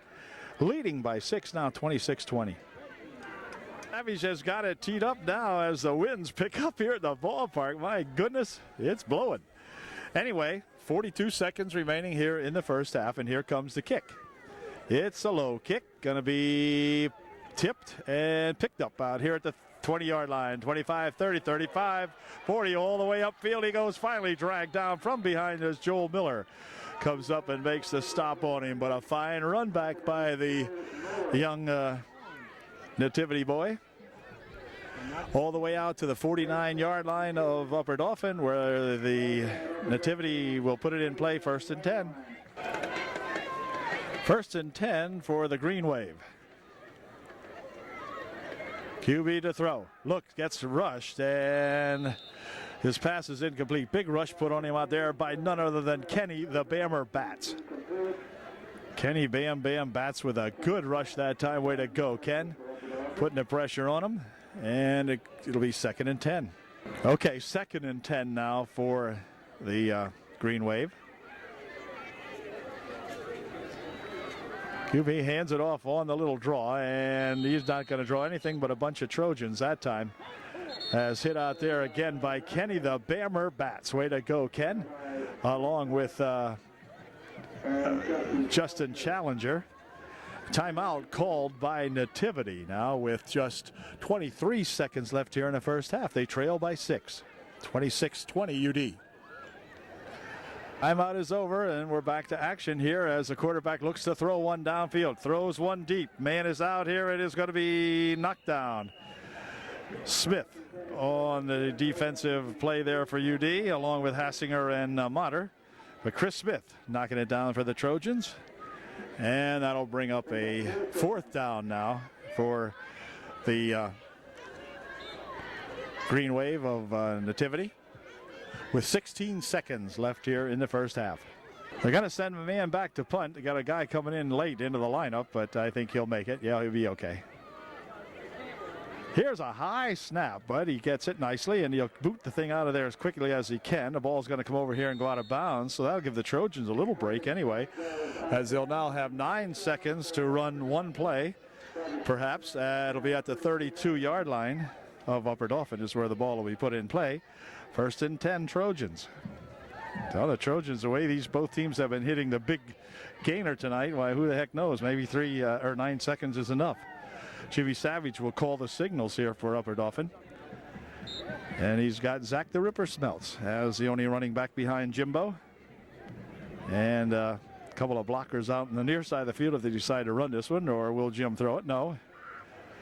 Leading by 6 now, 26-20. Savage has got it teed up now as the winds pick up here at the ballpark. My goodness, it's blowing. Anyway, 42 seconds remaining here in the first half, and here comes the kick. It's a low kick, going to be tipped and picked up out here at the 20-yard line, 25, 30, 35, 40, all the way upfield. He goes, finally dragged down from behind as Joel Miller comes up and makes the stop on him. But a fine run back by the young Nativity boy. All the way out to the 49-yard line of Upper Dauphin, where the Nativity will put it in play, 1st and 10. 1st and 10 for the Green Wave. QB to throw. Look, gets rushed, and his pass is incomplete. Big rush put on him out there by none other than Kenny the Bammer Bats. Kenny Bam Bam Bats with a good rush that time. Way to go, Ken. Putting the pressure on him. And it'll be 2nd and 10. Okay, 2nd and 10 now for the Green Wave. QB hands it off on the little draw, and he's not going to draw anything but a bunch of Trojans that time. As hit out there again by Kenny the Bammer Bats. Way to go, Ken. Along with Justin Challenger. Timeout called by Nativity now with just 23 seconds left here in the first half. They trail by 6. 26-20 UD. Timeout is over, and we're back to action here as the quarterback looks to throw one downfield. Throws one deep. Man is out here. It is going to be knocked down. Smith on the defensive play there for UD, along with Hassinger and Motter. But Chris Smith knocking it down for the Trojans. And that'll bring up a 4th down now for the Green Wave of Nativity, with 16 seconds left here in the first half. They're going to send a man back to punt. They got a guy coming in late into the lineup, but I think he'll make it. Yeah, he'll be okay. Here's a high snap, but he gets it nicely, and he'll boot the thing out of there as quickly as he can. The ball's going to come over here and go out of bounds, so that'll give the Trojans a little break anyway, as they'll now have 9 seconds to run one play, perhaps. It'll be at the 32-yard line of Upper Dauphin is where the ball will be put in play. 1st and 10 Trojans. Tell the Trojans, the way both teams have been hitting the big gainer tonight, why, who the heck knows? Maybe 3 or 9 seconds is enough. Jimmy Savage will call the signals here for Upper Dauphin. And he's got Zach the Ripper Smelts as the only running back behind Jimbo. And a couple of blockers out on the near side of the field if they decide to run this one, or will Jim throw it? No.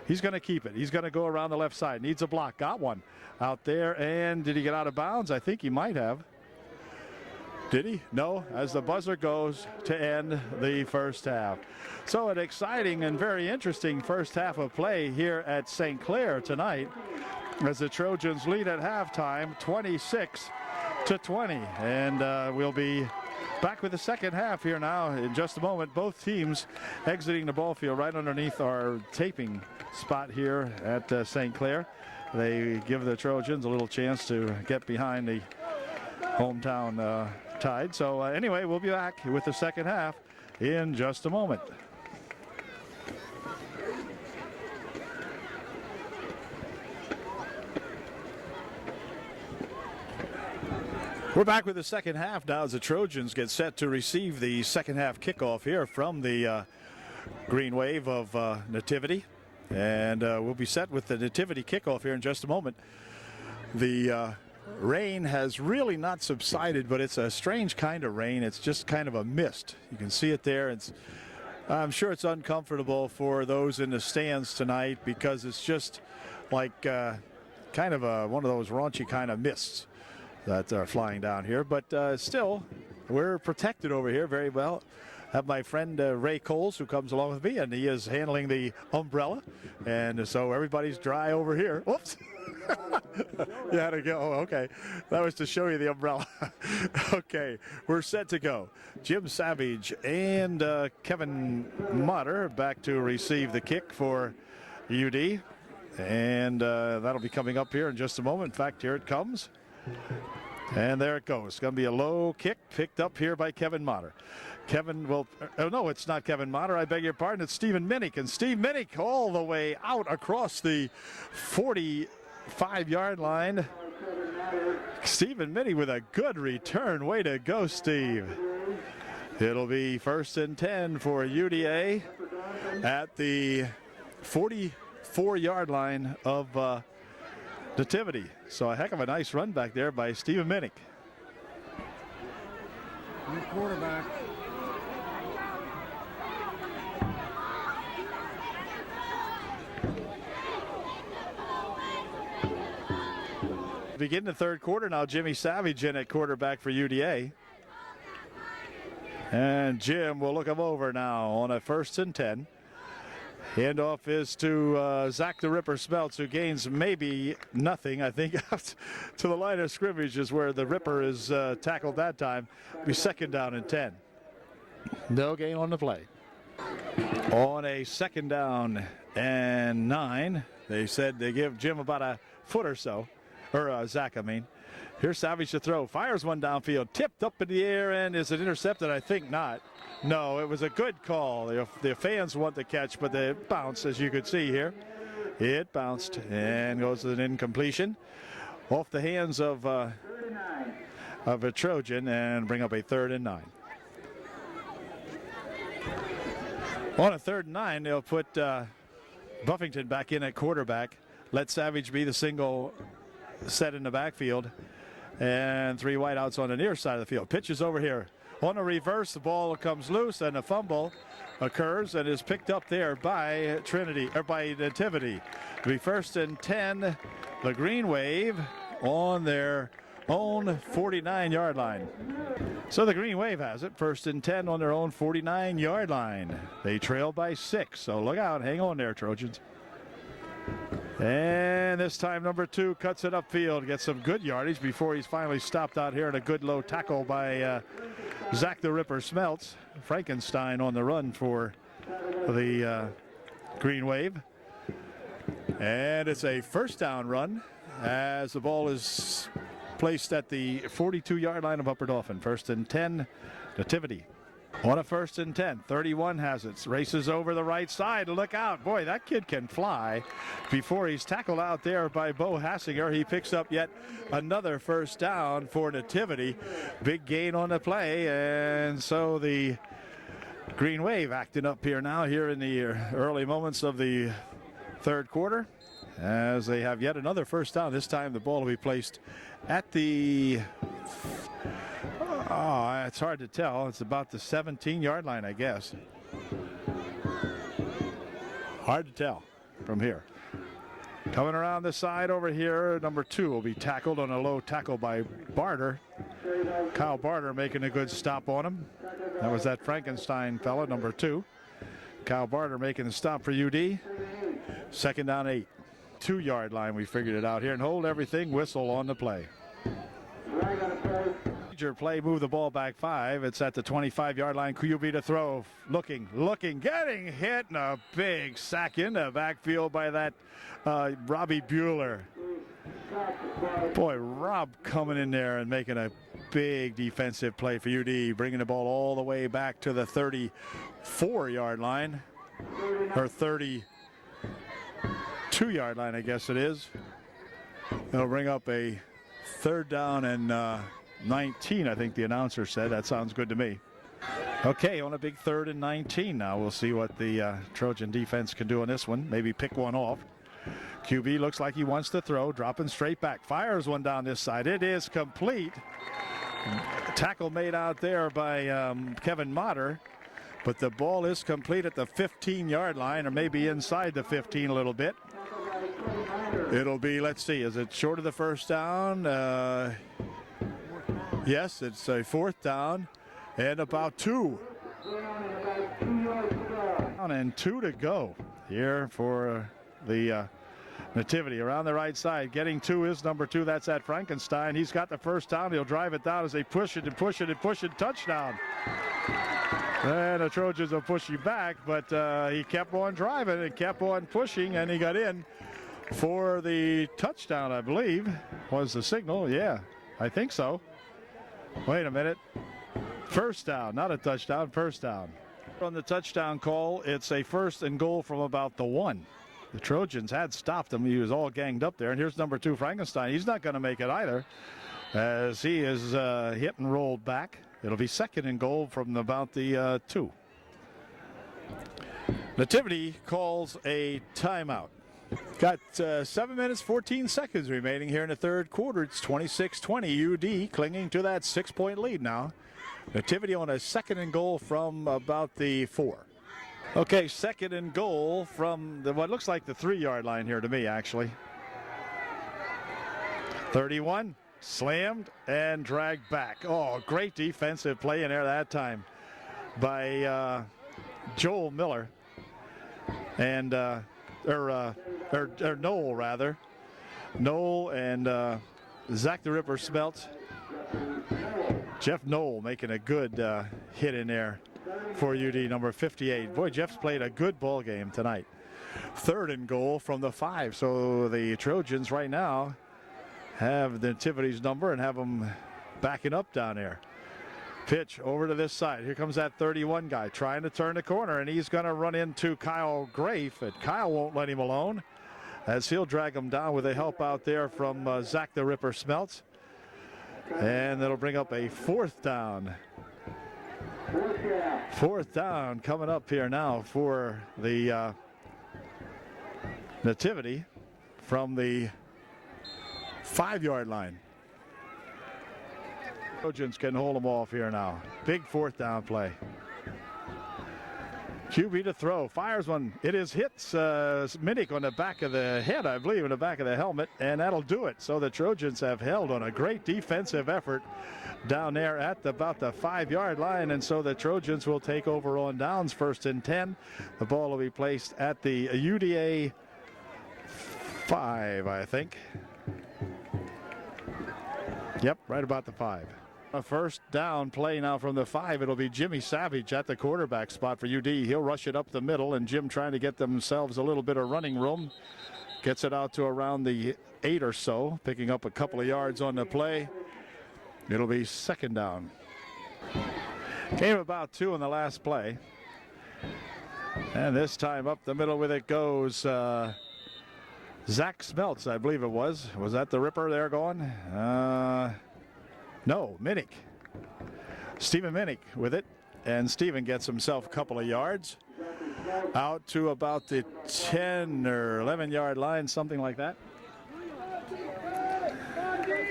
He's going to keep it. He's going to go around the left side. Needs a block. Got one out there. And did he get out of bounds? I think he might have. Did he? No, as the buzzer goes to end the first half. So an exciting and very interesting first half of play here at St. Clair tonight, as the Trojans lead at halftime 26-20. And we'll be back with the second half here now in just a moment. Both teams exiting the ball field right underneath our taping spot here at St. Clair. They give the Trojans a little chance to get behind the hometown Tide. So anyway, we'll be back with the second half in just a moment. We're back with the second half now as the Trojans get set to receive the second half kickoff here from the Green Wave of Nativity. And we'll be set with the Nativity kickoff here in just a moment. The rain has really not subsided, but it's a strange kind of rain. It's just kind of a mist. You can see it there. I'm sure it's uncomfortable for those in the stands tonight because it's just like kind of one of those raunchy kind of mists that are flying down here. But still, we're protected over here very well. Have my friend Ray Coles, who comes along with me, and he is handling the umbrella. And so everybody's dry over here. Whoops. You had to go. Oh, okay. That was to show you the umbrella. Okay, we're set to go. Jim Savage and Kevin Motter back to receive the kick for UD. And that'll be coming up here in just a moment. In fact, here it comes. And there it goes. It's going to be a low kick picked up here by Kevin Motter. Kevin will, oh no, it's not Kevin Motter. I beg your pardon. It's Stephen Minnick. And Steve Minnick all the way out across the 45-yard line. Stephen Minnick with a good return. Way to go, Steve. It'll be 1st and 10 for UDA at the 44-yard line of Nativity. So a heck of a nice run back there by Steven Minnick. New quarterback. Begin the third quarter now. Jimmy Savage in at quarterback for UDA. And Jim will look him over now on a 1st and 10. Handoff is to Zach the Ripper Smeltz, who gains maybe nothing. I think to the line of scrimmage is where the Ripper is tackled that time. It'll be 2nd down and 10. No gain on the play. On a 2nd down and 9, they said they give Jim about a foot or so. Or Zach, I mean. Here's Savage to throw. Fires one downfield. Tipped up in the air, and is it intercepted? I think not. No, it was a good call. The fans want the catch, but it bounced, as you could see here. It bounced and goes to an incompletion. Off the hands of a Trojan, and bring up a 3rd and 9. On a 3rd and 9, they'll put Buffington back in at quarterback. Let Savage be the single set in the backfield, and 3 wideouts on the near side of the field. Pitches over here. On a reverse, the ball comes loose, and a fumble occurs and is picked up there by Nativity. It'll be 1st and 10. The Green Wave on their own 49-yard line. So the Green Wave has it. 1st and 10 on their own 49-yard line. They trail by 6, so look out. Hang on there, Trojans. And this time number 2 cuts it upfield, gets some good yardage before he's finally stopped out here in a good low tackle by Zach the Ripper Smeltz. Frankenstein on the run for the Green Wave. And it's a 1st down run as the ball is placed at the 42-yard line of Upper Dauphin. 1st and 10, Nativity. On a 1st and 10, 31 has it. Races over the right side. Look out. Boy, that kid can fly. Before he's tackled out there by Bo Hassinger, he picks up yet another 1st down for Nativity. Big gain on the play, and so the Green Wave acting up here now here in the early moments of the 3rd quarter as they have yet another 1st down. This time the ball will be placed at the it's hard to tell. It's about the 17-yard line, I guess. Hard to tell from here. Coming around the side over here, number 2 will be tackled on a low tackle by Barter. Kyle Barter making a good stop on him. That was that Frankenstein fella, number 2. Kyle Barter making the stop for UD. 2nd down 8. 2-yard line, we figured it out here. And hold everything, whistle on the play. Play, move the ball back 5. It's at the 25-yard line. QB to throw. Looking, getting hit, and a big sack in the backfield by that Robbie Bueller. Boy, Rob coming in there and making a big defensive play for UD, bringing the ball all the way back to the 34-yard line, or 32-yard line, I guess it is. It'll bring up a 3rd down and 19, I think the announcer said. That sounds good to me. Okay, on a big 3rd and 19 now. We'll see what the Trojan defense can do on this one. Maybe pick one off. QB looks like he wants to throw, dropping straight back. Fires one down this side. It is complete. Tackle made out there by Kevin Motter, but the ball is complete at the 15-yard line, or maybe inside the 15 a little bit. It'll be, let's see, is it short of the 1st down? Yes, it's a 4th down and about 2. And 2 to go here for the Nativity. Around the right side, getting 2 is number 2. That's at Frankenstein. He's got the 1st down. He'll drive it down as they push it and push it and push it. Touchdown. And the Trojans will push you back, but he kept on driving and kept on pushing, and he got in for the touchdown, I believe, was the signal. Yeah, I think so. Wait a minute. 1st down, not a touchdown, 1st down. On the touchdown call, it's a 1st and goal from about the 1. The Trojans had stopped him. He was all ganged up there. And here's number 2, Frankenstein. He's not going to make it either, as he is hit and rolled back. It'll be 2nd and goal from about the 2. Nativity calls a timeout. Got 7 minutes, 14 seconds remaining here in the third quarter. It's 26-20. UD clinging to that 6-point lead now. Nativity on a second and goal from about the 4. Okay, second and goal from what looks like the 3-yard line here to me, actually. 31, slammed and dragged back. Oh, great defensive play in there that time by Joel Miller and Noel rather. Noel and Zach the Ripper Smeltz. Jeff Noel making a good hit in there for UD, number 58. Boy, Jeff's played a good ball game tonight. Third and goal from the 5. So the Trojans right now have the Nativity's number and have them backing up down there. Pitch over to this side. Here comes that 31 guy trying to turn the corner, and he's going to run into Kyle Grafe, and Kyle won't let him alone as he'll drag him down with a help out there from Zach the Ripper Smeltz. And that'll bring up a 4th down. 4th down coming up here now for the Nativity from the 5-yard line. Trojans can hold them off here now. Big 4th down play. QB to throw, fires one. It is hits Minnick on the back of the head, I believe, in the back of the helmet, and that'll do it. So the Trojans have held on a great defensive effort down there at about the 5-yard line, and so the Trojans will take over on downs, 1st and 10. The ball will be placed at the UDA 5, I think. Yep, right about the 5. A 1st down play now from the 5. It'll be Jimmy Savage at the quarterback spot for UD. He'll rush it up the middle, and Jim trying to get themselves a little bit of running room. Gets it out to around the 8 or so, picking up a couple of yards on the play. It'll be 2nd down. Came about 2 on the last play. And this time up the middle with it goes Zach Smeltz, I believe it was. Was that the Ripper there going? No, Minnick. Stephen Minnick with it. And Stephen gets himself a couple of yards. Out to about the 10 or 11-yard line, something like that.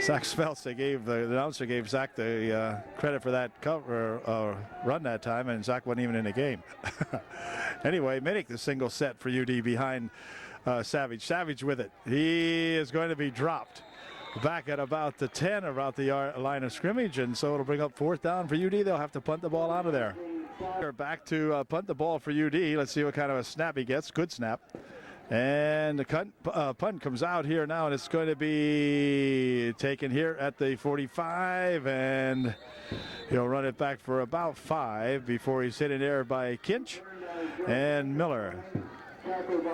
Zach Smeltz, the announcer gave Zach the credit for that cover run that time, and Zach wasn't even in the game. Anyway, Minnick the single set for UD behind Savage. Savage with it. He is going to be dropped back at about the 10, about the line of scrimmage, and so it'll bring up 4th down for UD. They'll have to punt the ball out of there. Back to punt the ball for UD. Let's see what kind of a snap he gets. Good snap. And the punt comes out here now, and it's going to be taken here at the 45, and he'll run it back for about 5 before he's hit in there by Kinch and Miller.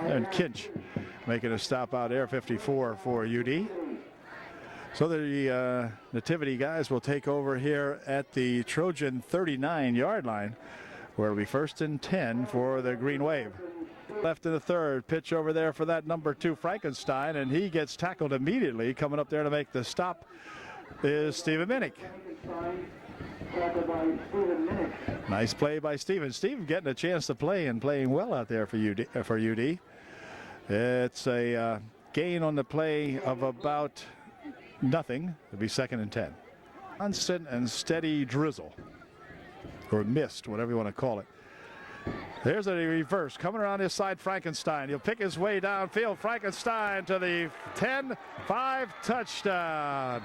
And Kinch making a stop out there, 54 for UD. So the Nativity guys will take over here at the Trojan 39-yard line, where it'll be 1st and 10 for the Green Wave. Left in the 3rd, pitch over there for that number 2 Frankenstein, and he gets tackled immediately. Coming up there to make the stop is Stephen Minnick. Nice play by Stephen. Stephen getting a chance to play and playing well out there for UD. It's a gain on the play of about nothing. It'll be 2nd and 10. Constant and steady drizzle, or mist, whatever you want to call it. There's a reverse coming around his side. Frankenstein, he'll pick his way downfield. Frankenstein to the 10-5 touchdown.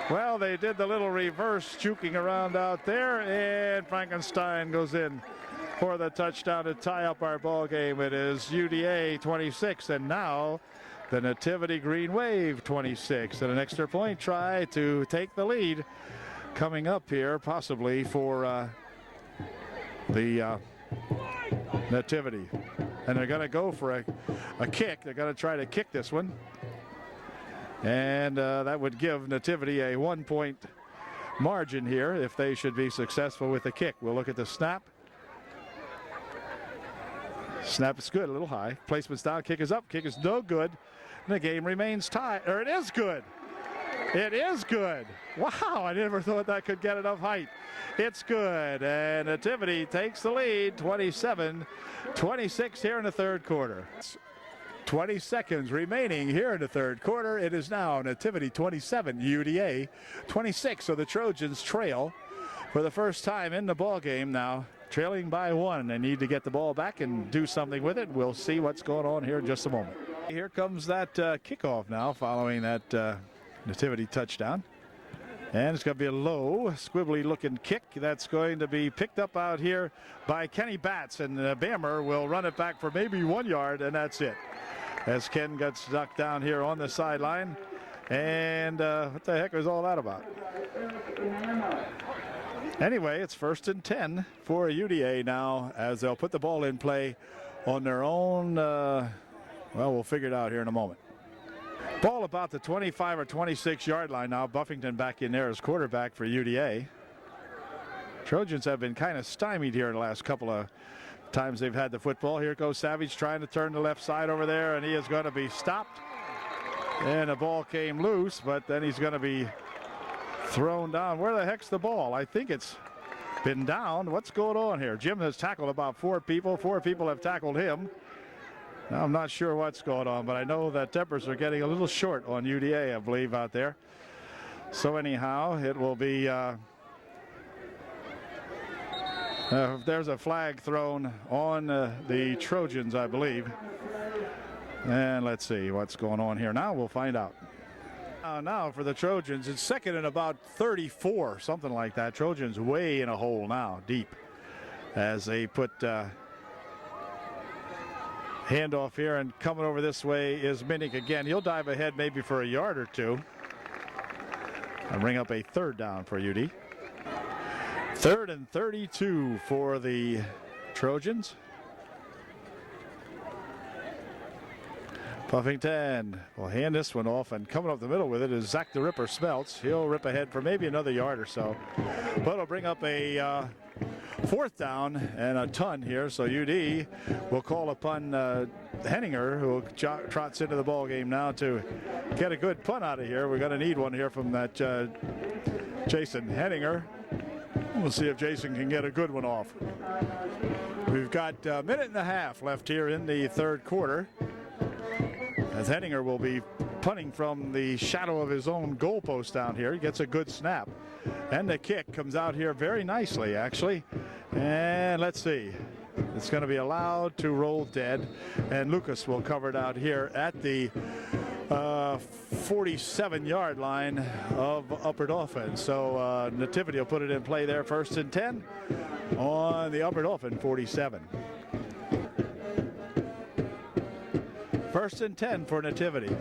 Well, they did the little reverse juking around out there, and Frankenstein goes in for the touchdown to tie up our ball game. It is UDA 26, and now the Nativity Green Wave 26, and an extra point try to take the lead coming up here, possibly for the Nativity. And they're going to go for a kick. They're going to try to kick this one, and that would give Nativity a 1-point margin here if they should be successful with the kick. We'll look at the snap. Snap is good, a little high. Placement's down, kick is up, kick is no good. And the game remains tied, or it is good. It is good. Wow, I never thought that could get enough height. It's good, and Nativity takes the lead, 27-26 here in the 3rd quarter. 20 seconds remaining here in the third quarter. It is now Nativity 27, UDA 26. So the Trojans trail for the first time in the ball game now, trailing by 1. They need to get the ball back and do something with it. We'll see what's going on here in just a moment. Here comes that kickoff now following that Nativity touchdown. And it's going to be a low, squibbly-looking kick that's going to be picked up out here by Kenny Batts. And Bammer will run it back for maybe 1 yard, and that's it. As Ken gets knocked down here on the sideline. And what the heck is all that about? Anyway, it's 1st and 10 for UDA now as they'll put the ball in play on their own. Well, we'll figure it out here in a moment. Ball about the 25 or 26 yard line now. Buffington back in there as quarterback for UDA. Trojans have been kind of stymied here in the last couple of times they've had the football. Here goes Savage trying to turn the left side over there, and he is going to be stopped. And the ball came loose, but then he's going to be thrown down. Where the heck's the ball? I think it's been down. What's going on here? Jim has tackled about 4 people. 4 people have tackled him. Now, I'm not sure what's going on, but I know that tempers are getting a little short on UDA, I believe, out there. So anyhow, it will be there's a flag thrown on the Trojans, I believe. And let's see what's going on here. Now we'll find out. Now for the Trojans, it's 2nd and about 34, something like that. Trojans way in a hole now, deep, as they put handoff here, and coming over this way is Minnick again. He'll dive ahead maybe for a yard or two and bring up a 3rd down for UD. 3rd and 32 for the Trojans. Buffington will hand this one off, and coming up the middle with it is Zach the Ripper Smelts. He'll rip ahead for maybe another yard or so, but it'll bring up a 4th down and a ton here. So UD will call upon Henninger, who trots into the ball game now to get a good punt out of here. We're going to need one here from that Jason Henninger. We'll see if Jason can get a good one off. We've got a minute and a half left here in the third quarter, as Henninger will be punting from the shadow of his own goalpost down here. He gets a good snap, and the kick comes out here very nicely, actually. And let's see, it's going to be allowed to roll dead, and Lucas will cover it out here at the 47-yard line of Upper Dauphin. So Nativity will put it in play there, 1st and 10 on the Upper Dauphin 47. 1st and 10 for Nativity.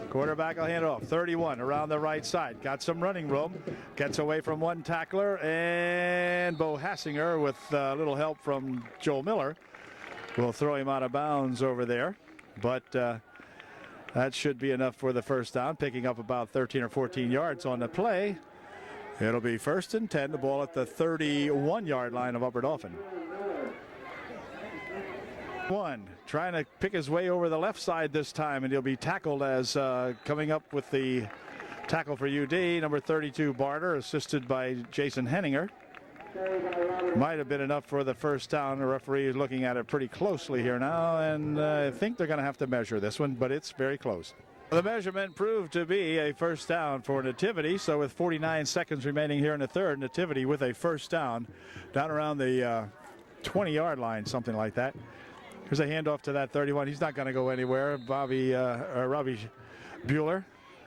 Quarterback will hand it off. 31 around the right side. Got some running room. Gets away from one tackler, and Bo Hassinger, with a little help from Joel Miller, will throw him out of bounds over there. But that should be enough for the 1st down, picking up about 13 or 14 yards on the play. It'll be 1st and 10, the ball at the 31-yard line of Upper Dauphin. One trying to pick his way over the left side this time, and he'll be tackled as coming up with the tackle for UD, number 32 Barter, assisted by Jason Henninger. Might have been enough for the 1st down. The referee is looking at it pretty closely here now, and I think they're going to have to measure this one, but it's very close. The measurement proved to be a 1st down for Nativity. So with 49 seconds remaining here in the third, Nativity with a 1st down around the 20-yard line, something like that. Here's a handoff to that 31. He's not going to go anywhere. Robbie Bueller,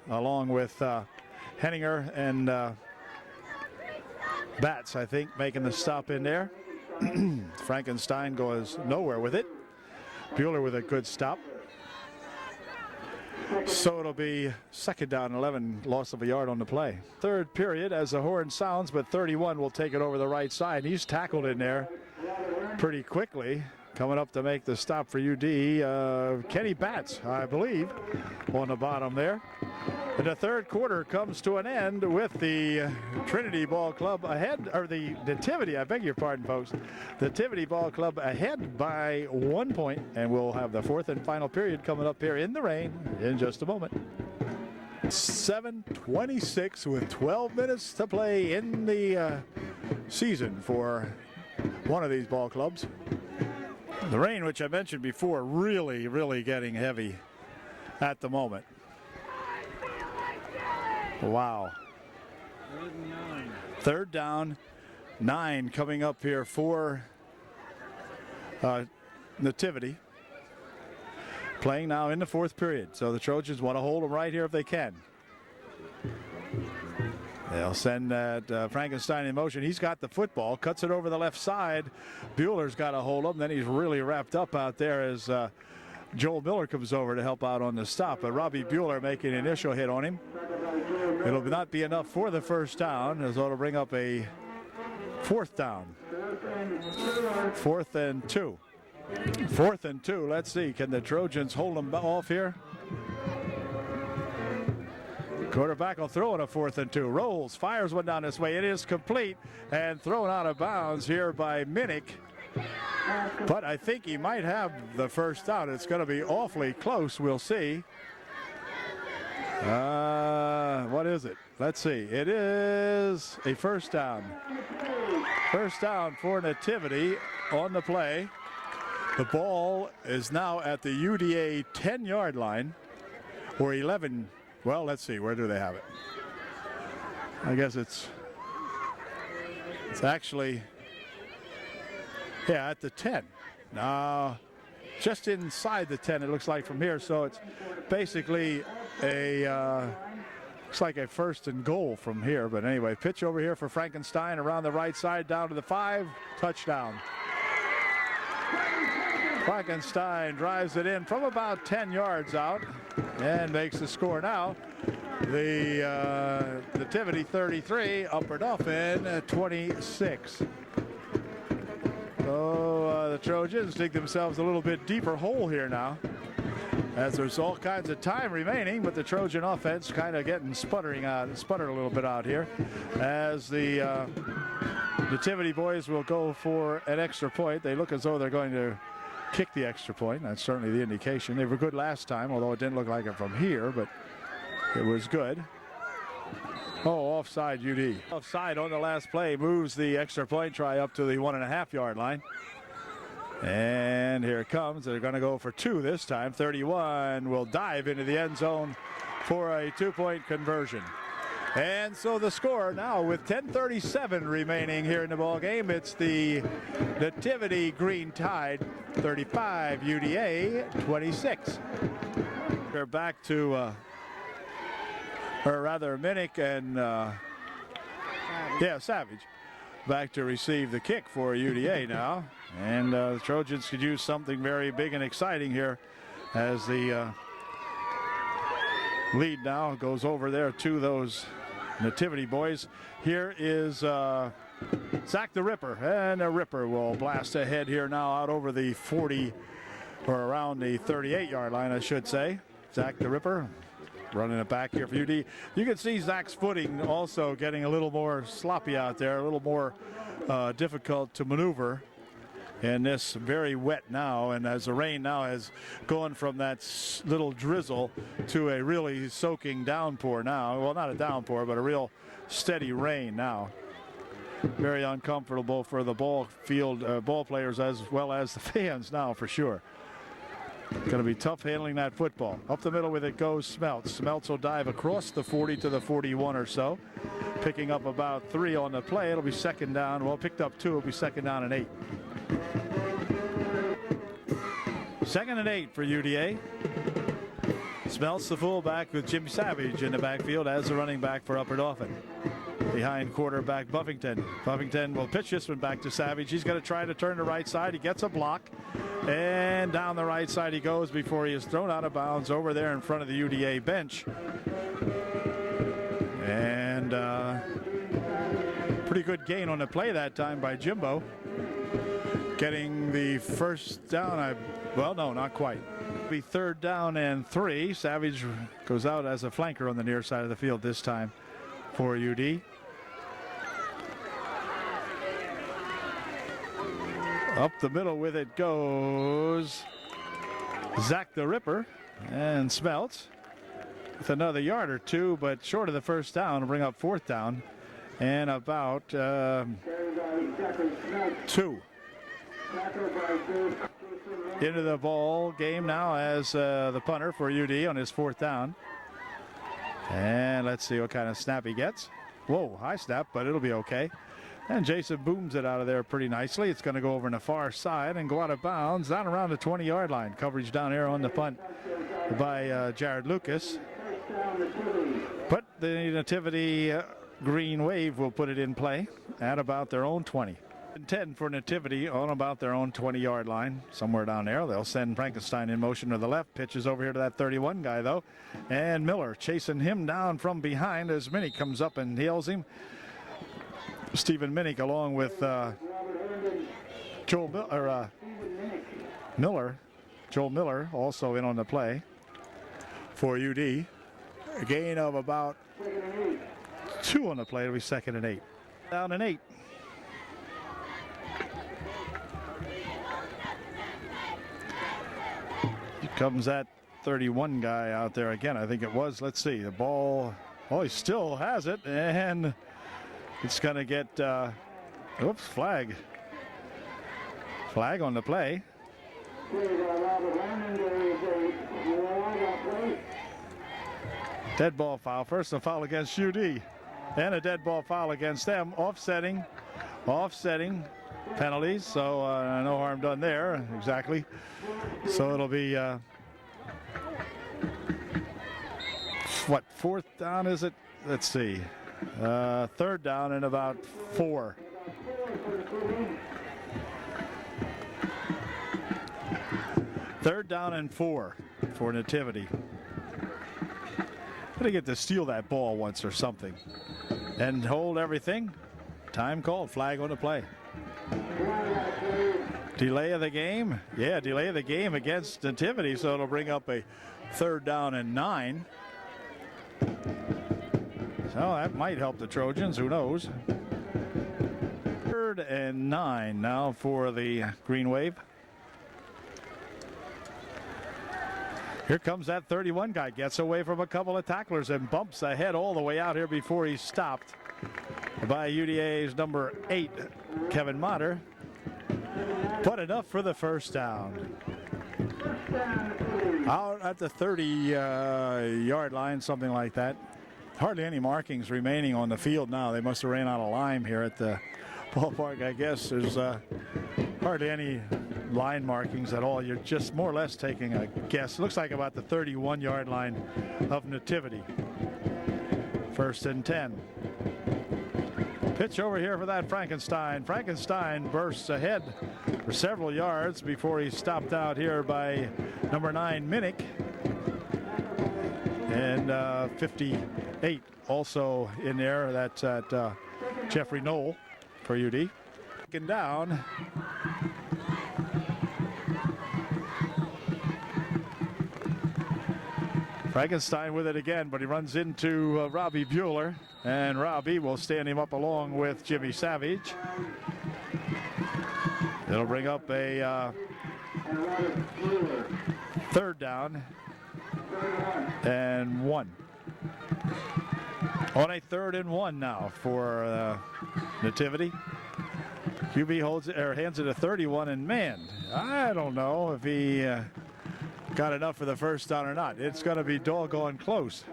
along with Henninger and Batts, I think, making the stop in there. Frankenstein goes nowhere with it. Bueller with a good stop. So it'll be 2nd down, 11, loss of a yard on the play. Third period as the horn sounds, but 31 will take it over the right side. He's tackled in there pretty quickly. Coming up to make the stop for UD, Kenny Batts, I believe, on the bottom there. And the third quarter comes to an end with the Trinity Ball Club ahead, or the Nativity, I beg your pardon, folks. The Nativity Ball Club ahead by 1 point, and we'll have the 4th and final period coming up here in the rain in just a moment. 7:26 with 12 minutes to play in the season for one of these ball clubs. The rain, which I mentioned before, really getting heavy at the moment. Wow. 3rd down, 9 coming up here for Nativity. Playing now in the 4th period. So the Trojans want to hold them right here if they can. They'll send that Frankenstein in motion. He's got the football, cuts it over the left side. Bueller's got a hold of him. Then he's really wrapped up out there as Joel Miller comes over to help out on the stop. But Robbie Bueller making an initial hit on him. It'll not be enough for the 1st down, as it'll bring up a 4th down. 4th and 2. 4th and 2. Let's see. Can the Trojans hold them off here? Quarterback will throw it a 4th and 2. Rolls, fires one down this way. It is complete and thrown out of bounds here by Minnick. But I think he might have the 1st down. It's going to be awfully close. We'll see. What is it? Let's see. It is a 1st down. 1st down for Nativity on the play. The ball is now at the UDA 10-yard line, or 11. Well, let's see. Where do they have it? I guess it's actually, yeah, at the 10. No, just inside the 10, it looks like from here. So it's basically looks like a 1st and goal from here. But anyway, pitch over here for Frankenstein around the right side down to the 5. Touchdown. Frankenstein drives it in from about 10 yards out and makes the score now. The Nativity 33, Upper Dauphin 26. So the Trojans dig themselves a little bit deeper hole here now, as there's all kinds of time remaining, but the Trojan offense kind of getting sputtering a little bit out here, as the Nativity boys will go for an extra point. They look as though they're going to kick the extra point. That's certainly the indication. They were good last time, although it didn't look like it from here, but it was good. Oh, offside UD. Offside on the last play, moves the extra point try up to the 1.5-yard line. And here it comes. They're going to go for 2 this time. 31 will dive into the end zone for a 2-point conversion. And so the score now, with 10:37 remaining here in the ball game, it's the Nativity Green Tide 35, UDA 26. They're back to, or rather, Minnick and Savage back to receive the kick for UDA now. And the Trojans could use something very big and exciting here, as the lead now goes over there to those Nativity boys. Here is Zach the Ripper, and the Ripper will blast ahead here now out over the 40, or around the 38-yard line, I should say. Zach the Ripper running it back here for UD. You can see Zach's footing also getting a little more sloppy out there, a little more difficult to maneuver in this very wet now, and as the rain now has gone from that little drizzle to a really soaking downpour now. Well, not a downpour, but a real steady rain now. Very uncomfortable for the ball players as well as the fans now, for sure. Going to be tough handling that football. Up the middle with it goes Smeltz. Smeltz will dive across the 40 to the 41 or so, picking up about 3 on the play. It'll be 2nd down. Well, picked up 2. It'll be 2nd down and 8. 2nd and 8 for UDA. Smeltz the fullback with Jim Savage in the backfield as the running back for Upper Dauphin. Behind quarterback Buffington. Buffington will pitch this one back to Savage. He's going to try to turn the right side. He gets a block, and down the right side he goes before he is thrown out of bounds over there in front of the UDA bench. And pretty good gain on the play that time by Jimbo, getting the 1st down. Well, no, not quite. It'll be 3rd down and 3. Savage goes out as a flanker on the near side of the field this time for UD. Up the middle with it goes Zach the Ripper, and Smeltz with another yard or 2, but short of the 1st down. Will bring up 4th down and about 2. into the ball game now as the punter for UD on his 4th down. And let's see what kind of snap he gets. Whoa, high snap, but it'll be okay. And Jason booms it out of there pretty nicely. It's going to go over on the far side and go out of bounds down around the 20-yard line. Coverage down here on the punt by Jared Lucas. But the Nativity green wave will put it in play at about their own 20. 10 for Nativity on about their own 20-yard line, somewhere down there. They'll send Frankenstein in motion to the left. Pitches over here to that 31 guy, though. And Miller chasing him down from behind as Minnick comes up and hails him. Stephen Minnick along with Joel Miller also in on the play for UD. A gain of about 2 on the play. It'll be 2nd and 8. Down and 8. Here comes that 31 guy out there again. I think it was. Let's see. The ball. Oh, he still has it. And it's going to get, oops, flag. Flag on the play. Dead ball foul. First a foul against UD. And a dead ball foul against them. Offsetting penalties. So no harm done there. Exactly. So it'll be, what, 4th down is it? Let's see. 3rd down and about 4. Third down and 4 for Nativity. Gonna get to steal that ball once or something and hold everything. Time called. Flag on the play. Delay of the game. Yeah, delay of the game against Nativity, so it'll bring up a 3rd down and 9. So that might help the Trojans. Who knows? 3rd and 9 now for the Green Wave. Here comes that 31 guy. Gets away from a couple of tacklers and bumps ahead all the way out here before he's stopped by UDA's number 8, Kevin Motter. But enough for the 1st down. Out at the 30-yard line, something like that. Hardly any markings remaining on the field now. They must have ran out of lime here at the ballpark, I guess. There's hardly any line markings at all. You're just more or less taking a guess. Looks like about the 31-yard line of Nativity. 1st and 10. Pitch over here for that Frankenstein. Frankenstein bursts ahead for several yards before he's stopped out here by number 9, Minnick. And 58 also in there. That's at Jeffrey Knoll for UD. Taken down. Frankenstein with it again, but he runs into Robbie Bueller, and Robbie will stand him up along with Jimmy Savage. It'll bring up a 3rd down and 1. On a 3rd and 1 now for Nativity. QB holds it, or hands it to 31, and man, I don't know if he got enough for the 1st down or not. It's going to be doggone close.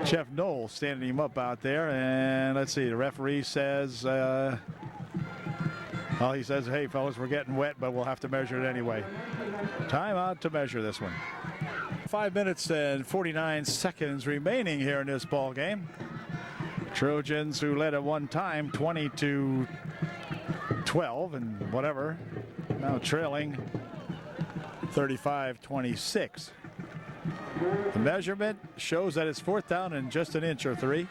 Jeff Knoll standing him up out there, and let's see, the referee says, well, he says, hey fellas, we're getting wet, but we'll have to measure it anyway. Time out to measure this one. 5 minutes and 49 seconds remaining here in this ball game. Trojans, who led at one time 20-12 and whatever, now trailing 35-26. The measurement shows that it's 4th down and just an inch or 3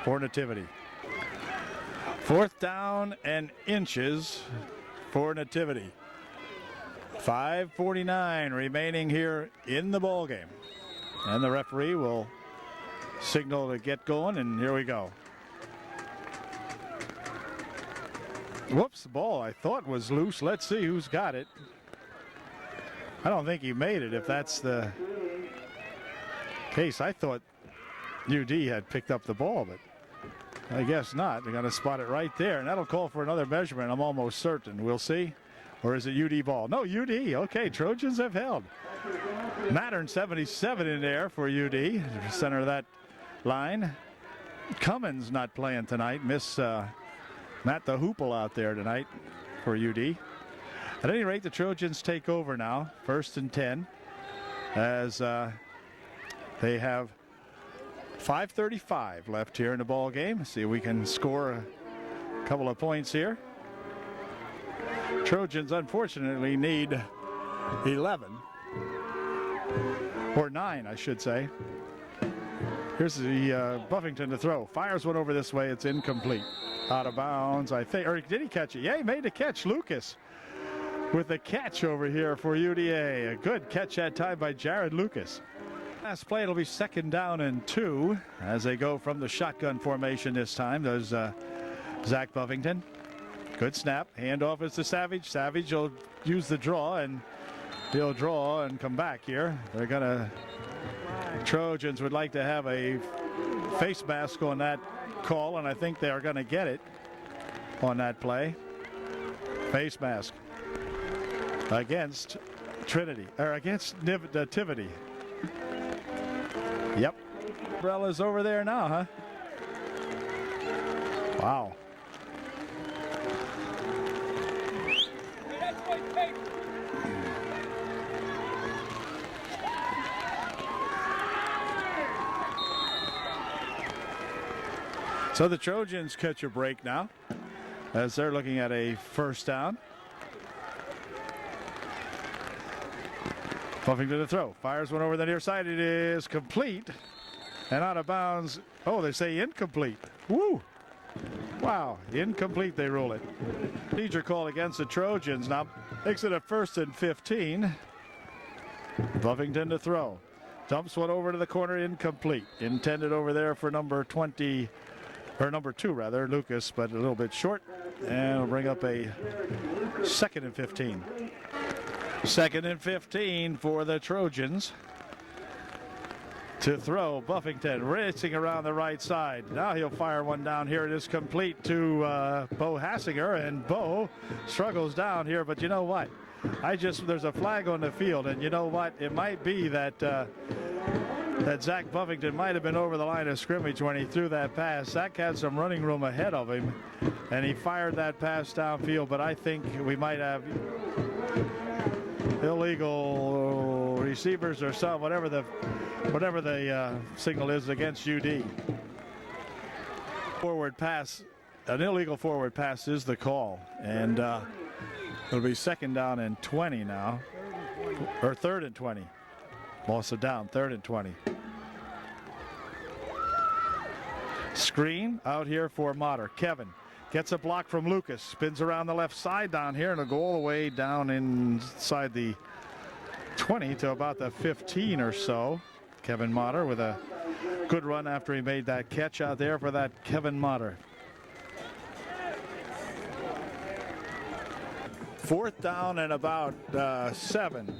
for Nativity. 4th down and inches for Nativity. 5:49 remaining here in the ball game, and the referee will signal to get going, and here we go. Whoops, the ball I thought was loose. Let's see who's got it. I don't think he made it, if that's the case. I thought UD had picked up the ball, but I guess not. They're going to spot it right there, and that'll call for another measurement, I'm almost certain. We'll see. Or is it UD ball? No, UD. Okay, Trojans have held. Mattern 77 in there for UD, center of that line. Cummins not playing tonight. Miss Matt the Hoople out there tonight for UD. At any rate, the Trojans take over now, 1st and 10, as they have 5:35 left here in the ball game. See if we can score a couple of points here. Trojans unfortunately need 11 or 9, I should say. Here's the Buffington to throw. Fires one over this way. It's incomplete. Out of bounds, I think. Or did he catch it? Yeah, he made the catch. Lucas with the catch over here for UDA. A good catch that time by Jared Lucas. Last play, it'll be 2nd down and 2 as they go from the shotgun formation this time. There's Zach Buffington. Good snap. Handoff is to Savage. Savage will use the draw, and he'll draw and come back here. They're going to... Trojans would like to have a face mask on that call, and I think they are going to get it on that play. Face mask against Trinity, or against Nativity. Yep. Umbrella's over there now, huh? Wow. So the Trojans catch a break now as they're looking at a 1st down. Buffington to throw. Fires one over the near side. It is complete and out of bounds. Oh, they say incomplete. Woo! Wow, incomplete they rule it. Procedure call against the Trojans now. Makes it a 1st and 15. Buffington to throw. Dumps one over to the corner, incomplete. Intended over there for number 20. Or number 2 rather, Lucas, but a little bit short. And we'll bring up a 2nd and 15. 2nd and 15 for the Trojans. To throw, Buffington racing around the right side. Now he'll fire one down here. It is complete to Bo Hassinger, and Bo struggles down here, but you know what? There's a flag on the field, and you know what? It might be that that Zach Buffington might have been over the line of scrimmage when he threw that pass. Zach had some running room ahead of him, and he fired that pass downfield, but I think we might have illegal receivers or some, whatever the signal is against UD. Forward pass, an illegal forward pass is the call, and it'll be 2nd down and 20 now, or 3rd and 20. Loss of down, 3rd and 20. Screen out here for Motter. Kevin gets a block from Lucas, spins around the left side down here, and it'll go all the way down inside the 20 to about the 15 or so. Kevin Motter with a good run after he made that catch out there for that Kevin Motter. 4th down and about 7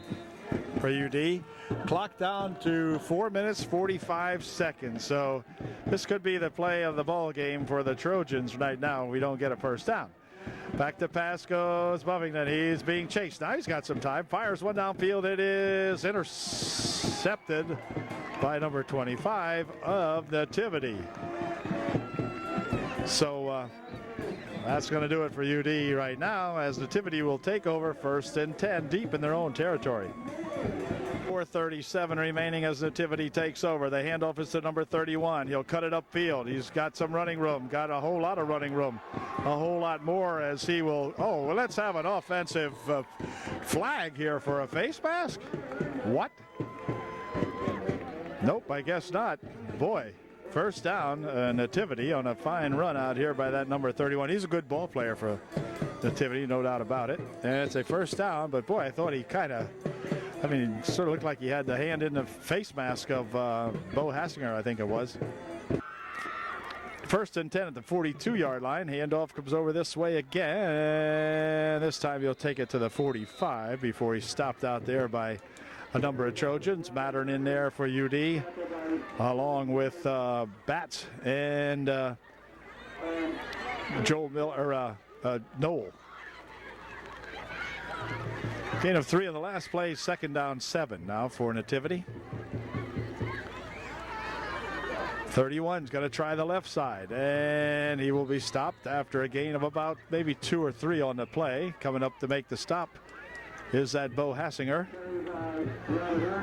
for UD. Clock down to 4 minutes 45 seconds. So this could be the play of the ball game for the Trojans right now. We don't get a 1st down. Back to pass goes Buffington. He's being chased. Now he's got some time. Fires one downfield. It is intercepted by number 25 of Nativity. So that's going to do it for UD right now, as Nativity will take over 1st and 10 deep in their own territory. 4:37 remaining as Nativity takes over. The handoff is to number 31. He'll cut it upfield. He's got some running room, got a whole lot of running room, a whole lot more, as he will. Oh, well, let's have an offensive flag here for a face mask. What? Nope, I guess not. Boy, 1st down, Nativity on a fine run out here by that number 31. He's a good ball player for Nativity, no doubt about it. And it's a 1st down, but boy, I thought he kind of, it sort of looked like he had the hand in the face mask of Bo Hassinger, I think it was. 1st and 10 at the 42-yard line. Handoff comes over this way again. This time he'll take it to the 45 before he's stopped out there by a number of Trojans. Mattern in there for UD, along with Batts and Joel Miller, Noel. Gain of 3 on the last play, 2nd down 7 now for Nativity. 31's going to try the left side, and he will be stopped after a gain of about maybe 2 or 3 on the play. Coming up to make the stop is that Bo Hassinger.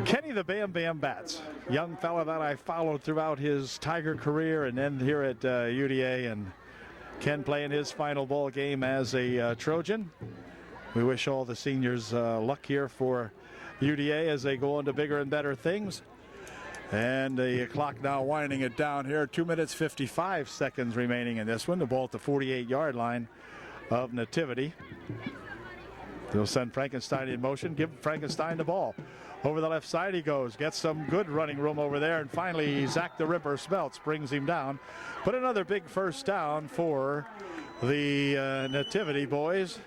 Kenny the Bam Bam Bats, young fella that I followed throughout his Tiger career and then here at UDA, and Ken playing his final ball game as a Trojan. We wish all the seniors luck here for UDA as they go on to bigger and better things. And the clock now winding it down here. 2 minutes 55 seconds remaining in this one. The ball at the 48-yard line of Nativity. They'll send Frankenstein in motion. Give Frankenstein the ball. Over the left side he goes. Gets some good running room over there. And finally, Zach the Ripper Smelts brings him down. But another big first down for the Nativity boys.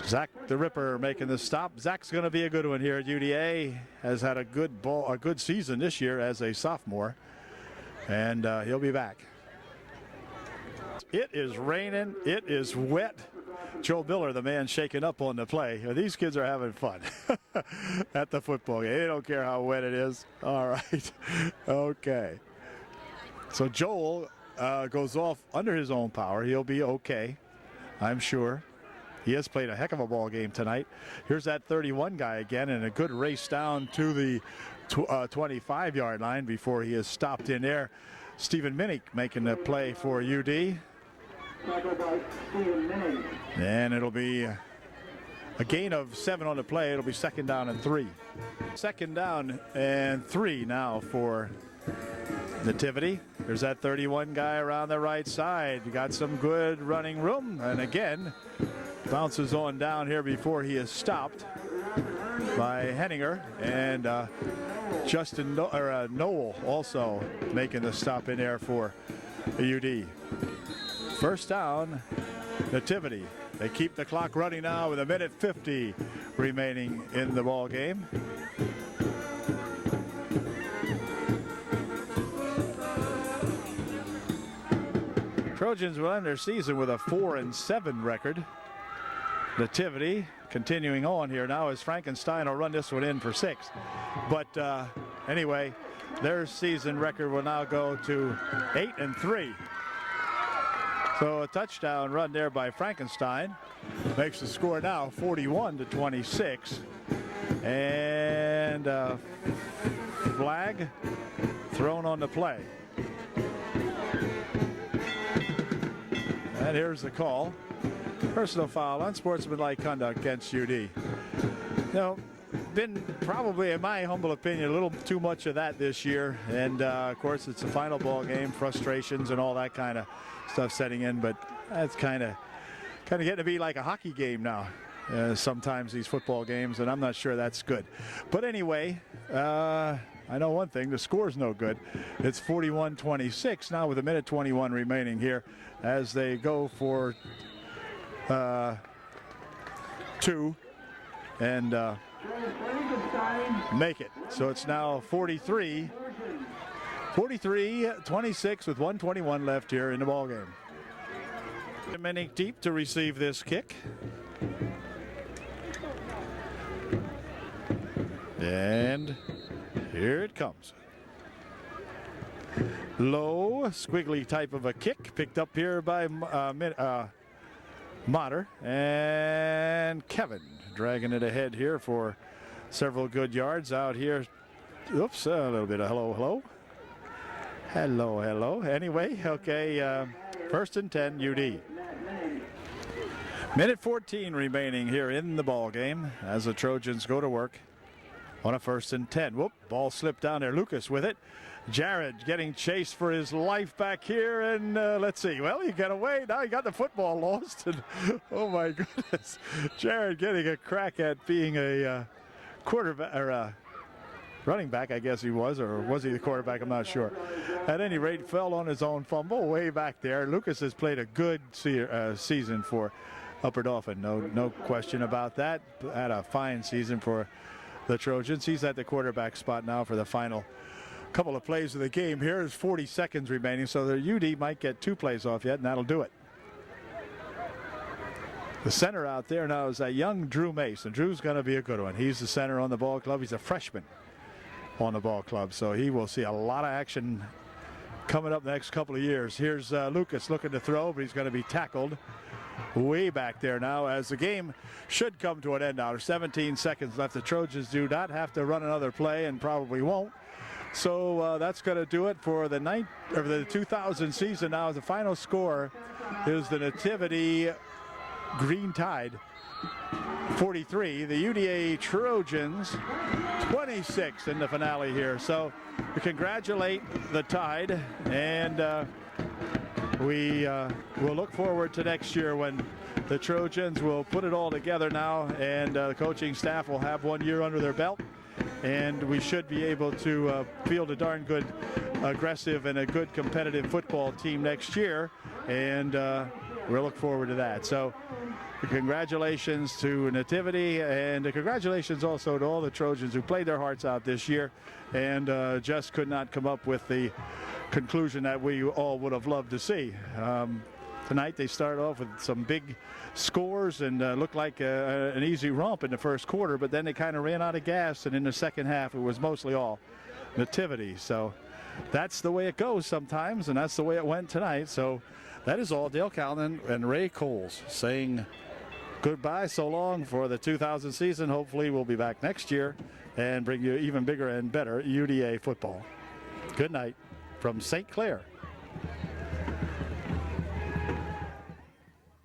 Zach the Ripper making the stop. Zach's going to be a good one here at UDA. Has had a good season this year as a sophomore, and he'll be back. It is raining. It is wet. Joe Miller, the man shaking up on the play. These kids are having fun at the football game. They don't care how wet it is. All right. Okay. So Joel goes off under his own power. He'll be okay, I'm sure. He has played a heck of a ball game tonight. Here's that 31 guy again, and a good race down to the 25-yard line before he is stopped in there. Stephen Minnick making the play for UD. And it'll be a gain of 7 on the play. It'll be 2nd down and 3. 2nd down and 3 now for Nativity. There's that 31 guy around the right side. Got some good running room, and again bounces on down here before he is stopped by Henninger, and Justin Noel also making the stop in there for UD. First down, Nativity. They keep the clock running now with 1:50 remaining in the ball game. Trojans will end their season with a 4-7 record. Nativity continuing on here now as Frankenstein will run this one in for 6. But anyway, their season record will now go to 8-3. So a touchdown run there by Frankenstein makes the score now 41-26. And flag thrown on the play. And here's the call. Personal foul, unsportsmanlike conduct against UD. You know, been probably, in my humble opinion, a little too much of that this year. And of course, it's the final ball game, frustrations and all that kind of stuff setting in. But that's kind of getting to be like a hockey game now. Sometimes these football games, and I'm not sure that's good. But anyway, I know one thing: the score's no good. It's 41-26 now with 1:21 remaining here as they go for 2 and make it. So it's now 43-26 with 1:21 left here in the ball game. Minnick deep to receive this kick. And here it comes. Low, squiggly type of a kick picked up here by Motter, and Kevin dragging it ahead here for several good yards out here. Oops, a little bit of hello. Anyway, okay, 1st and 10 UD. 1:14 remaining here in the ball game as the Trojans go to work on a 1st and 10. Whoop, ball slipped down there. Lucas with it. Jared getting chased for his life back here, and let's see. Well, he got away. Now he got the football lost, and oh my goodness, Jared getting a crack at being a quarterback or a running back, I guess he was, or was he the quarterback? I'm not sure. At any rate, fell on his own fumble way back there. Lucas has played a good season for Upper Dauphin. No question about that. Had a fine season for the Trojans. He's at the quarterback spot now for the final couple of plays of the game. Here is 40 seconds remaining, so the UD might get 2 plays off yet, and that'll do it. The center out there now is a young Drew Mason. Drew's going to be a good one. He's the center on the ball club. He's a freshman on the ball club, so he will see a lot of action coming up the next couple of years. Here's Lucas looking to throw, but he's going to be tackled way back there now as the game should come to an end now. There's 17 seconds left. The Trojans do not have to run another play and probably won't. So that's going to do it for the 2000 season. Now the final score is the Nativity Green Tide 43, the UDA Trojans 26 in the finale here. So we congratulate the Tide, and we will look forward to next year when the Trojans will put it all together now, and the coaching staff will have 1 year under their belt, and we should be able to field a darn good, aggressive, and a good competitive football team next year, and we'll look forward to that. So congratulations to Nativity, and congratulations also to all the Trojans who played their hearts out this year and just could not come up with the conclusion that we all would have loved to see. Tonight they started off with some big scores and looked like an easy romp in the first quarter, but then they kind of ran out of gas, and in the second half it was mostly all Nativity. So that's the way it goes sometimes, and that's the way it went tonight. So that is all. Dale Calnon and Ray Coles saying goodbye, so long for the 2000 season. Hopefully we'll be back next year and bring you even bigger and better UDA football. Good night from St. Clair.